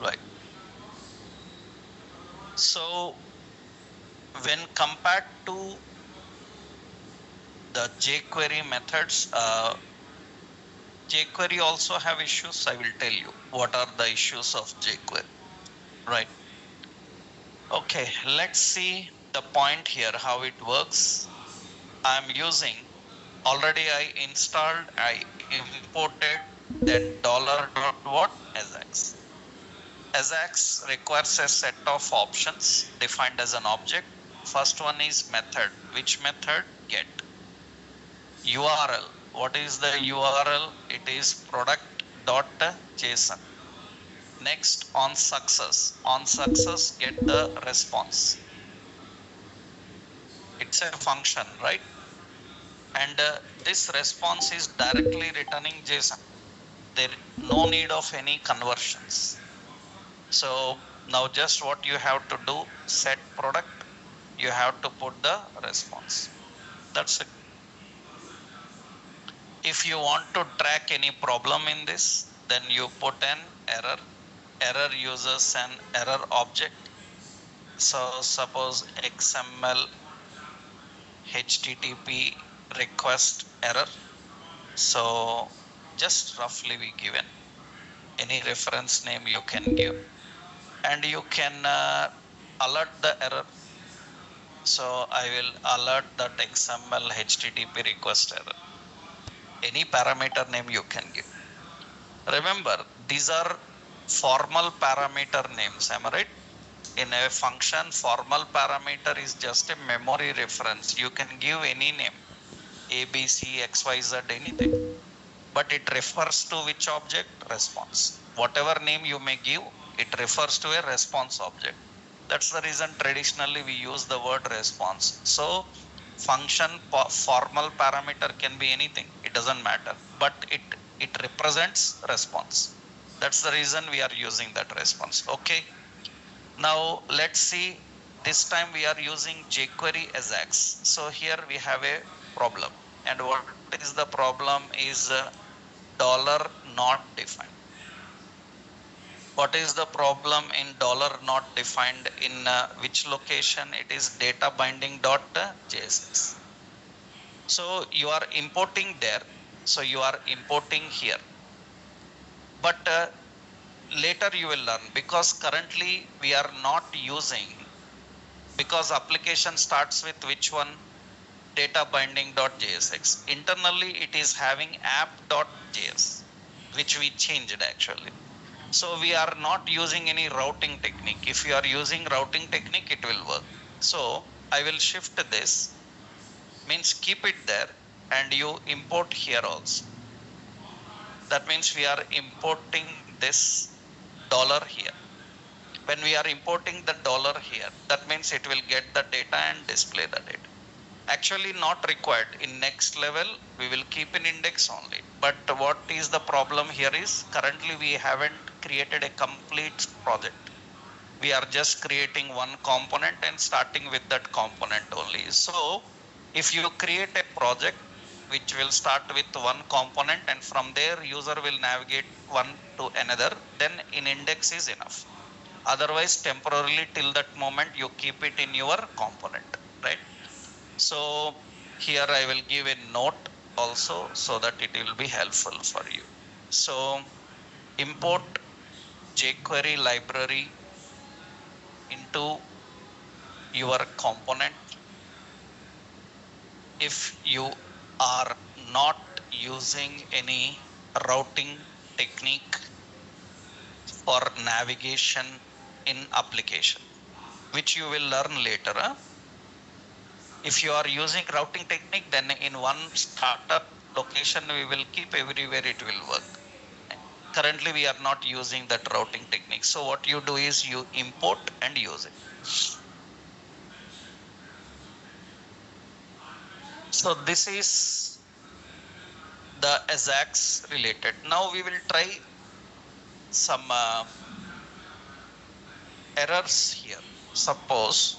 Right. So when compared to the jQuery methods, jQuery also have issues. I will tell you what are the issues of jQuery. Right. Okay, let's see the point here, how it works. I'm using, already I installed, I imported, then $.what? AJAX. AJAX requires a set of options defined as an object. First one is method. Which method? Get. URL. What is the URL? It is product.json. Next, on success. On success, get the response. It's a function, right? And this response is directly returning JSON. There no need of any conversions. So now just what you have to do, set product, you have to put the response. That's it. If you want to track any problem in this, then you put an error. Error uses an error object. So suppose XML HTTP request error. So just roughly we given any reference name you can give, and you can alert the error. So I will alert that XML HTTP request error. Any parameter name you can give. Remember, these are formal parameter names. Am I right? In a function, formal parameter is just a memory reference. You can give any name, A, B, C, X, Y, Z, anything. But it refers to which object? Response. Whatever name you may give, it refers to a response object. That's the reason traditionally we use the word response. So function formal parameter can be anything. It doesn't matter. But it represents response. That's the reason we are using that response. Okay. Now let's see. This time we are using jQuery Ajax. So here we have a problem. And what is the problem is dollar not defined. What is the problem in dollar not defined? In which location? It is data binding dot JSX. So you are importing there. So you are importing here. But later you will learn, because currently we are not using, because application starts with which one? Data binding dot JSX. Internally it is having app.js, which we changed actually. So we are not using any routing technique. If you are using routing technique, it will work. So I will shift this, means keep it there, and you import here also. That means we are importing this dollar here. When we are importing the dollar here, that means it will get the data and display the data. Actually not required. In next level, we will keep an index only. But what is the problem here is, currently we haven't created a complete project. We are just creating one component and starting with that component only. So if you create a project which will start with one component, and from there user will navigate one to another, then in index is enough. Otherwise, temporarily till that moment you keep it in your component, right? So here I will give a note also, so that it will be helpful for you. So import jQuery library into your component. If you are not using any routing technique for navigation in application, which you will learn later. If you are using routing technique, then in one startup location we will keep, everywhere it will work. Currently we are not using that routing technique. So what you do is you import and use it. So this is the Ajax related. Now we will try some errors here. Suppose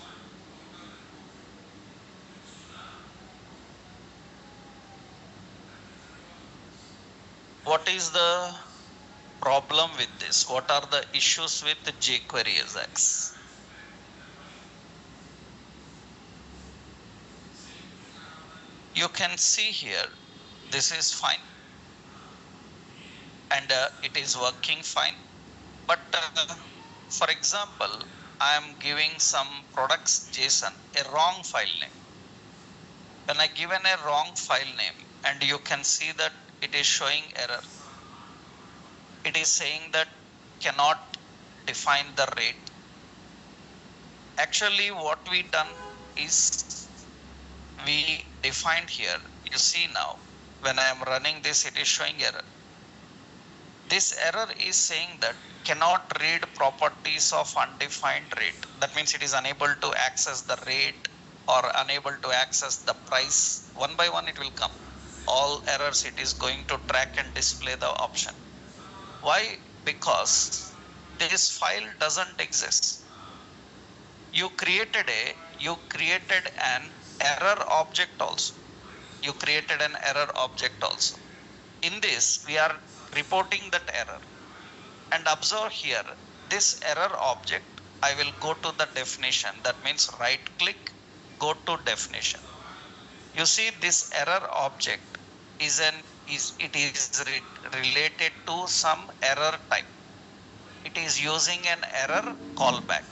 what is the problem with this? What are the issues with the jQuery Ajax? You can see here, this is fine, and it is working fine. But for example, I am giving some products JSON, a wrong file name. When I given a wrong file name, and you can see that it is showing error. It is saying that cannot define the rate. Actually, what we done is we defined here. You see now, when I am running this, it is showing error. This error is saying that cannot read properties of undefined rate. That means it is unable to access the rate or unable to access the price. One by one it will come. All errors it is going to track and display the option. Why? Because this file doesn't exist. You created an error object also. You created an error object also. In this, we are reporting that error. And observe here, this error object, I will go to the definition. That means right click, go to definition. You see, this error object is related to some error type. It is using an error callback.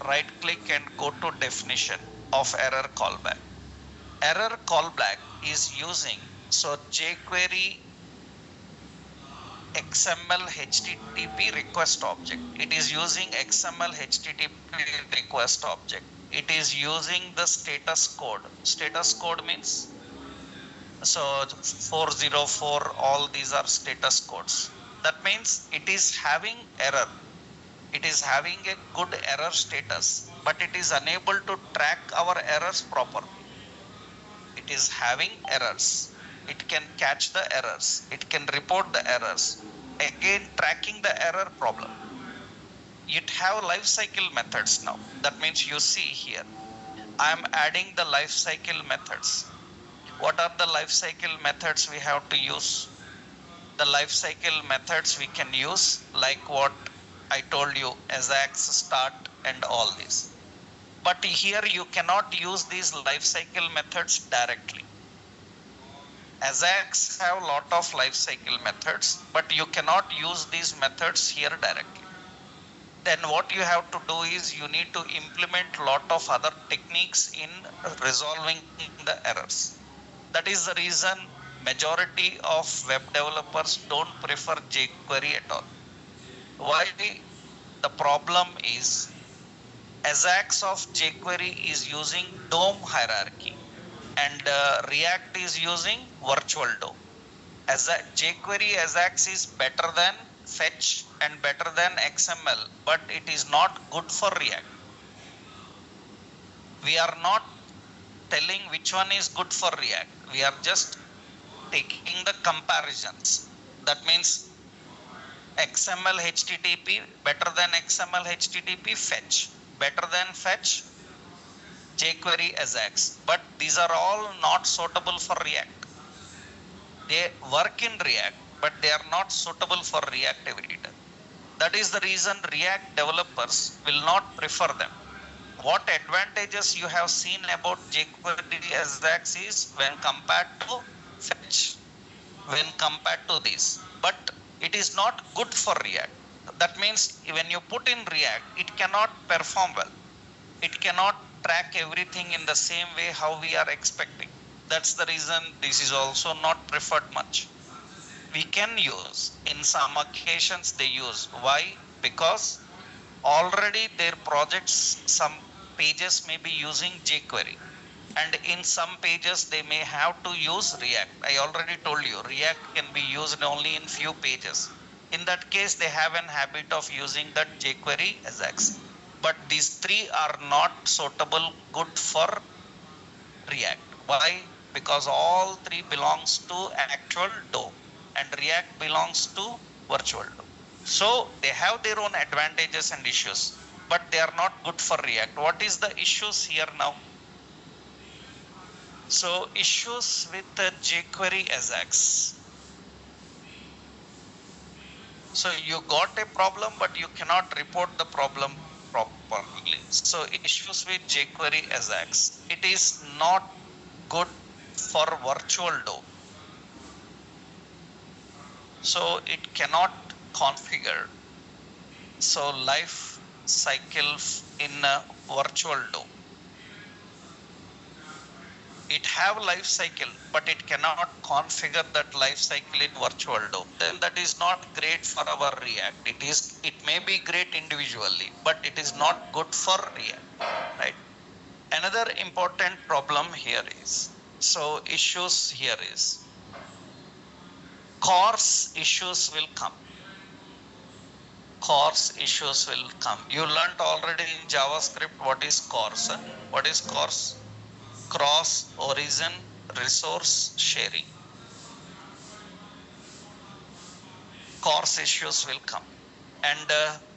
Right click and go to definition of error callback. Error callback is using, so jQuery XML HTTP request object. It is using XML HTTP request object. It is using the status code. Status code means, so 404, all these are status codes. That means it is having error. It is having a good error status, but it is unable to track our errors properly. It is having errors. It can catch the errors. It can report the errors. Again, tracking the error problem. It have life cycle methods now. That means you see here, I am adding the life cycle methods. What are the life cycle methods we have to use? The life cycle methods we can use, like what I told you, Ajax, start, and all this. But here you cannot use these life cycle methods directly. Ajax have a lot of life cycle methods, but you cannot use these methods here directly. Then what you have to do is you need to implement a lot of other techniques in resolving the errors. That is the reason majority of web developers don't prefer jQuery at all. Why? The problem is Ajax of jQuery is using DOM hierarchy, and React is using virtual DOM. As a jQuery Ajax is better than fetch and better than XML, but it is not good for React. We are not telling which one is good for React. We are just taking the comparisons. That means XML HTTP better than XML HTTP fetch, better than fetch jQuery Ajax. But these are all not suitable for React. They work in React, but they are not suitable for React editor. That is the reason React developers will not prefer them. What advantages you have seen about jQuery Ajax is when compared to fetch, when compared to this, but it is not good for React. That means when you put in React, it cannot perform well. It cannot track everything in the same way how we are expecting. That's the reason this is also not preferred much. We can use, in some occasions they use. Why? Because already their projects, some pages may be using jQuery, and in some pages they may have to use React. I already told you React can be used only in few pages. In that case, they have an habit of using that jQuery Ajax. But these three are not suitable good for React. Why? Because all three belongs to actual DOM and React belongs to virtual DOM. So they have their own advantages and issues, but they are not good for React. What is the issues here now? So issues with the jQuery Ajax. So you got a problem, but you cannot report the problem properly. So issues with jQuery Ajax. It is not good for virtual DOM. So it cannot configure. So life cycle in a virtual DOM. It have life cycle, but it cannot configure that life cycle in virtual DOM. Then that is not great for our React. It may be great individually, but it is not good for React, right? Another important problem here is, so issues here is, CORS issues will come. CORS issues will come. You learnt already in JavaScript what is CORS. What is CORS? Cross origin resource sharing. CORS issues will come. And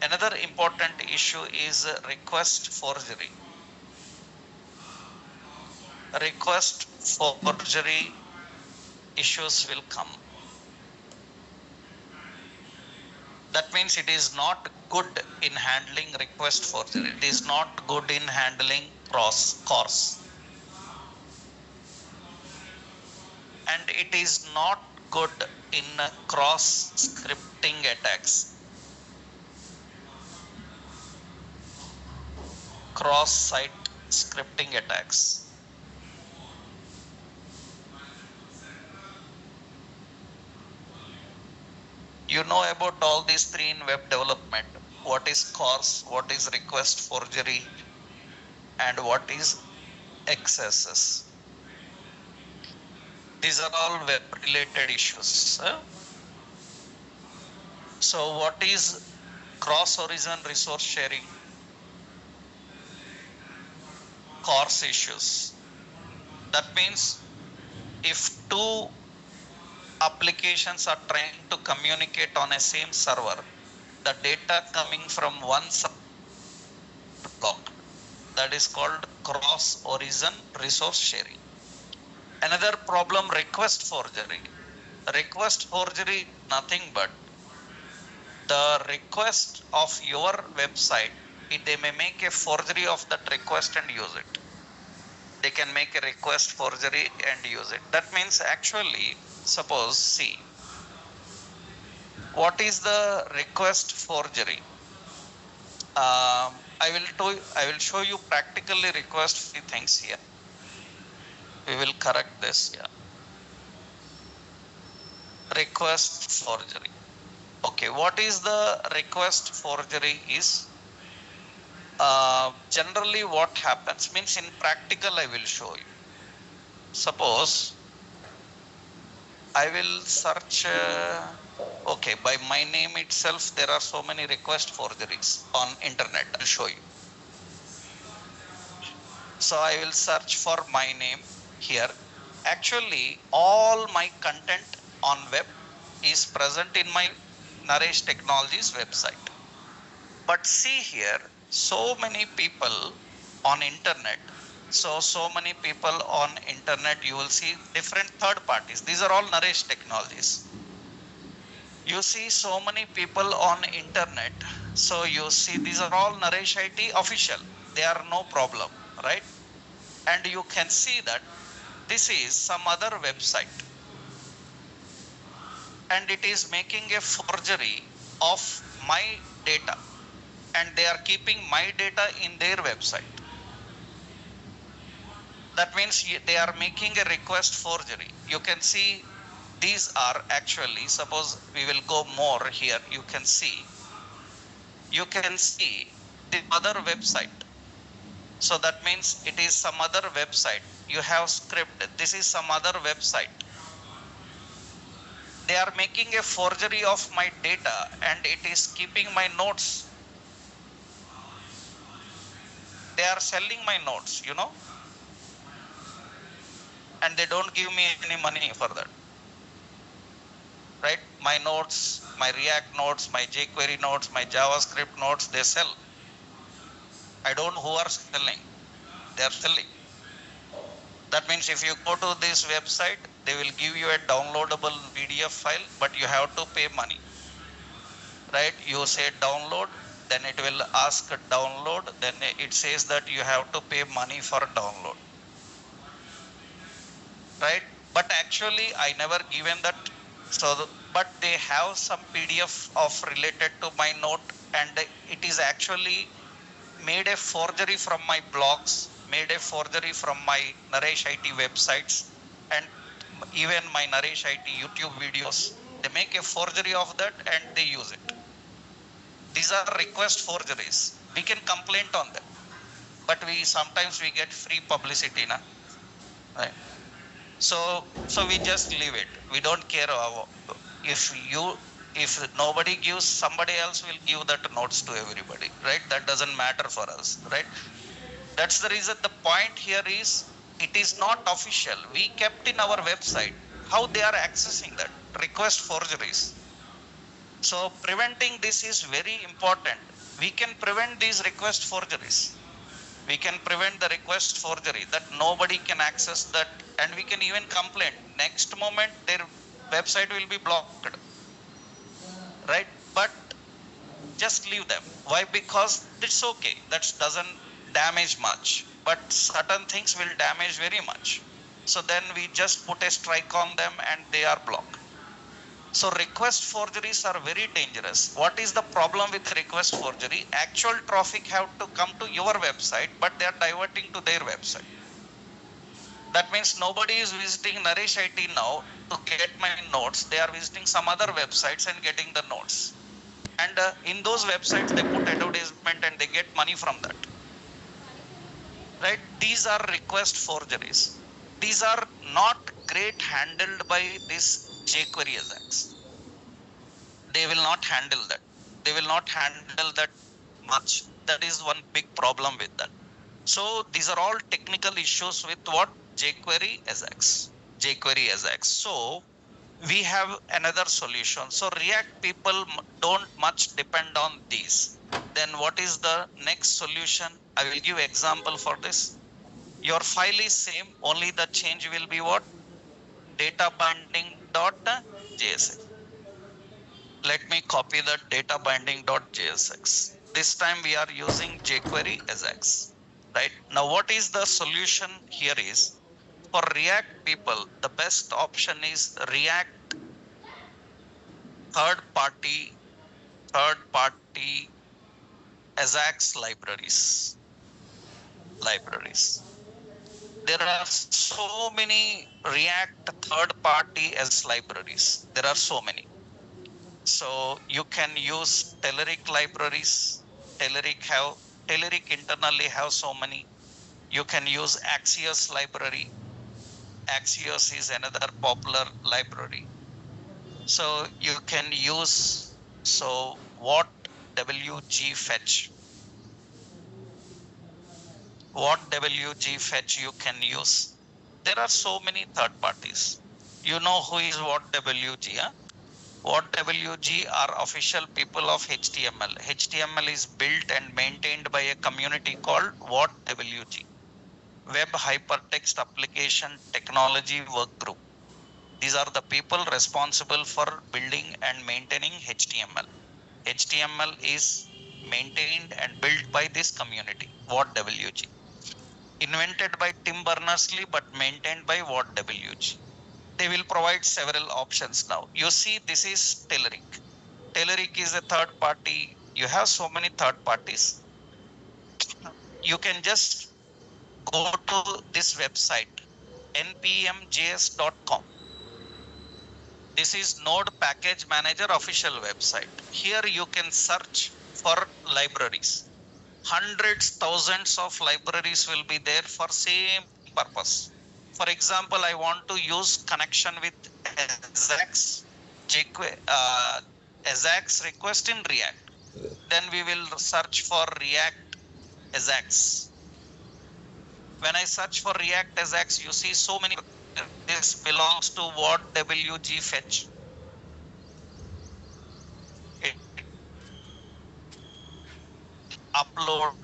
another important issue is request forgery. Request forgery issues will come. That means it is not good in handling request forgery. It is not good in handling CORS. and it is not good in cross scripting attacks. Cross site scripting attacks. You know about all these three in web development. What is CORS, what is request forgery, and what is XSS. These are all web related issues. So what is cross origin resource sharing? CORS issues. That means if two applications are trying to communicate on a same server, the data coming from one server, that is called cross origin resource sharing. Another problem, request forgery. Request forgery, nothing but the request of your website, they may make a forgery of that request and use it. They can make a request forgery and use it. That means actually, suppose, see, what is the request forgery? I will show you practically request few things here. We will correct this. Yeah. Request forgery. Okay, what is the request forgery is? Generally what happens means in practical I will show you. Suppose I will search, okay, by my name itself there are so many request forgeries on internet. I'll show you. So I will search for my name here. Actually all my content on web is present in my Naresh Technologies website. But see here, so many people on internet. So many people on internet, you will see different third parties. These are all Naresh Technologies. You see so many people on internet. So you see these are all Naresh IT official. They are no problem, right? And you can see that this is some other website. And it is making a forgery of my data. And they are keeping my data in their website. That means they are making a request forgery. You can see these are actually, suppose we will go more here, you can see the other website. So that means it is some other website. You have script, this is some other website. They are making a forgery of my data and it is keeping my notes. They are selling my notes, you know, and they don't give me any money for that. Right? My notes, my React notes, my jQuery notes, my JavaScript notes, they sell. I don't know who are selling. They are selling. That means if you go to this website, they will give you a downloadable PDF file, but you have to pay money. Right? You say download, then it will ask download, then it says that you have to pay money for download. Right? But actually I never given that. So, but they have some PDF of related to my note, and it is actually made a forgery from my blogs, made a forgery from my Naresh IT websites, and even my Naresh IT YouTube videos. They make a forgery of that and they use it. These are request forgeries. We can complain on them, but sometimes we get free publicity, na? Right? So we just leave it. We don't care if nobody gives, somebody else will give that notes to everybody, right? That doesn't matter for us, right? That's the reason. The point here is it is not official. We kept in our website. How they are accessing that? Request forgeries. So preventing this is very important. We can prevent these request forgeries. We can prevent the request forgery, that nobody can access that, and we can even complain. Next moment their website will be blocked, right? But just leave them. Why? Because it's okay. That doesn't damage much, but certain things will damage very much. So then we just put a strike on them and they are blocked. So request forgeries are very dangerous. What is the problem with request forgery? Actual traffic have to come to your website, but they are diverting to their website. That means nobody is visiting Naresh IT now to get my notes. They are visiting some other websites and getting the notes. And in those websites, they put advertisement and they get money from that. Right? These are request forgeries. These are not great handled by this jQuery attacks. They will not handle that. They will not handle that much. That is one big problem with that. So these are all technical issues with what jQuery AJAX. jQuery AJAX. So we have another solution. So React people don't much depend on these. Then what is the next solution? I will give example for this. Your file is same, only the change will be what? Data binding.jsx. Let me copy the data binding.jsx. This time we are using jQuery AJAX. Right now, what is the solution here is for React people, the best option is React third party AJAX libraries. There are so many React third party as libraries. There are so many. So you can use Telerik libraries. Telerik internally have so many. You can use Axios library. Axios is another popular library. So you can use, so what WG fetch you can use. There are so many third parties. You know who is what WG? Huh? What WG are official people of HTML. HTML is built and maintained by a community called what WG. Web Hypertext Application Technology Work Group. These are the people responsible for building and maintaining HTML. HTML is maintained and built by this community, what WG. Invented by Tim Berners-Lee but maintained by what WG. They will provide several options now. You see, this is Telerik. Telerik is a third party. You have so many third parties. You can just go to this website, npmjs.com. This is Node Package Manager official website. Here you can search for libraries. Hundreds, thousands of libraries will be there for same purpose. For example, I want to use connection with AJAX request in React. Then we will search for React AJAX. When I search for React AJAX, you see so many. This belongs to what WG fetch. It upload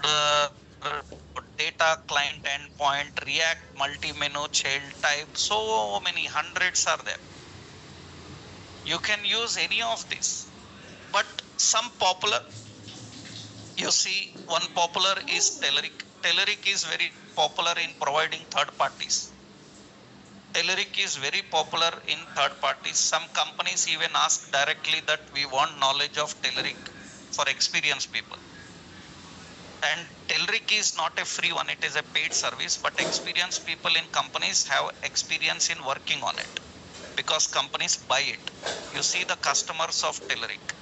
data client endpoint, React multi-menu child type. So many hundreds are there. You can use any of this, but some popular. You see, one popular is Telerik. Telerik is very popular in providing third parties. Telerik is very popular in third parties. Some companies even ask directly that we want knowledge of Telerik for experienced people. And Telerik is not a free one, it is a paid service, but experienced people in companies have experience in working on it because companies buy it. You see the customers of Telerik.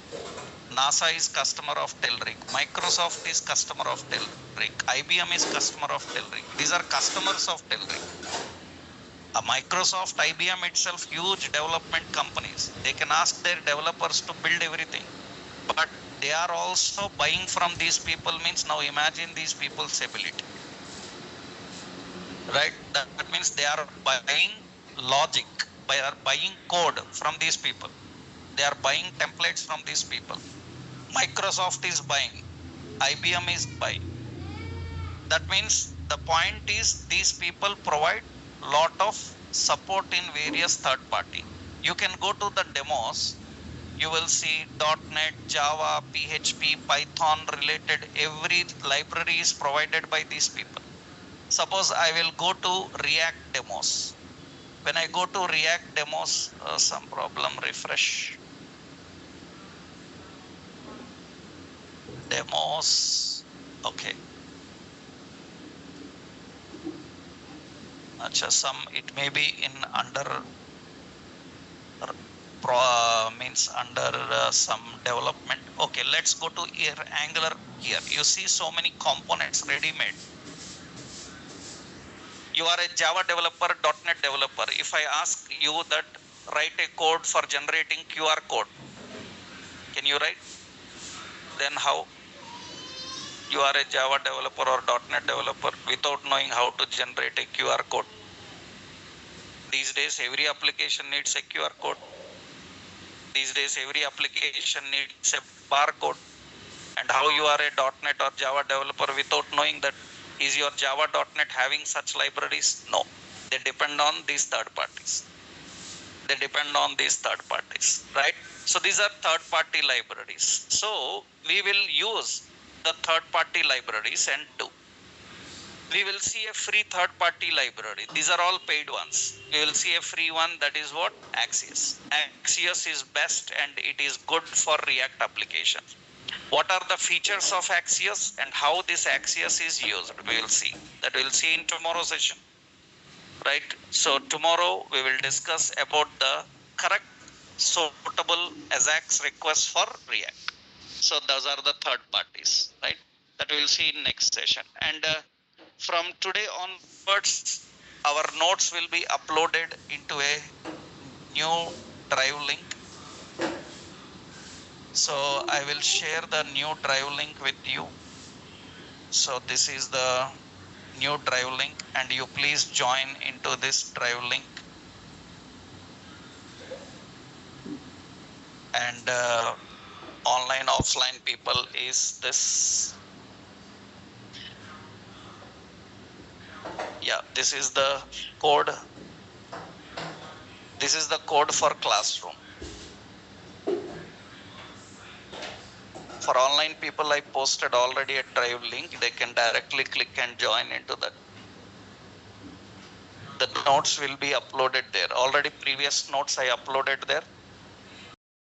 NASA is customer of Telerik. Microsoft is customer of Telerik. IBM is customer of Telerik. These are customers of Telerik. Microsoft, IBM itself, huge development companies. They can ask their developers to build everything. But they are also buying from these people, means now imagine these people's ability. Right? That means they are buying logic, they are buying code from these people. They are buying templates from these people. Microsoft is buying. IBM is buying. That means the point is these people provide lot of support in various third party. You can go to the demos. You will see .NET, Java, PHP, Python related. Every library is provided by these people. Suppose I will go to React demos. When I go to React demos, some problem, refresh. Demos. Okay. Acha, some it may be in under means under some development. Okay, let's go to here Angular here. You see so many components ready made. You are a Java developer, .NET developer. If I ask you that write a code for generating QR code, can you write? Then how? You are a Java developer or .NET developer without knowing how to generate a QR code. These days, every application needs a QR code. These days, every application needs a barcode. And how you are a .NET or Java developer without knowing that? Is your Java .NET having such libraries? No. They depend on these third parties. They depend on these third parties, right? So these are third party libraries. So we will use the third party libraries and do. We will see a free third party library. These are all paid ones. We will see a free one, that is what? Axios. Axios is best and it is good for React applications. What are the features of Axios and how this Axios is used? We will see. That we will see in tomorrow's session. Right? So tomorrow we will discuss about the correct suitable AJAX requests for React. So those are the third parties, right? That we will see in next session. And from today onwards, our notes will be uploaded into a new drive link. So I will share the new drive link with you. So this is the new drive link and you please join into this drive link. And online offline people is this. Yeah, this is the code. This is the code for classroom. For online people, I posted already a drive link. They can directly click and join into that. The notes will be uploaded there. Already previous notes I uploaded there.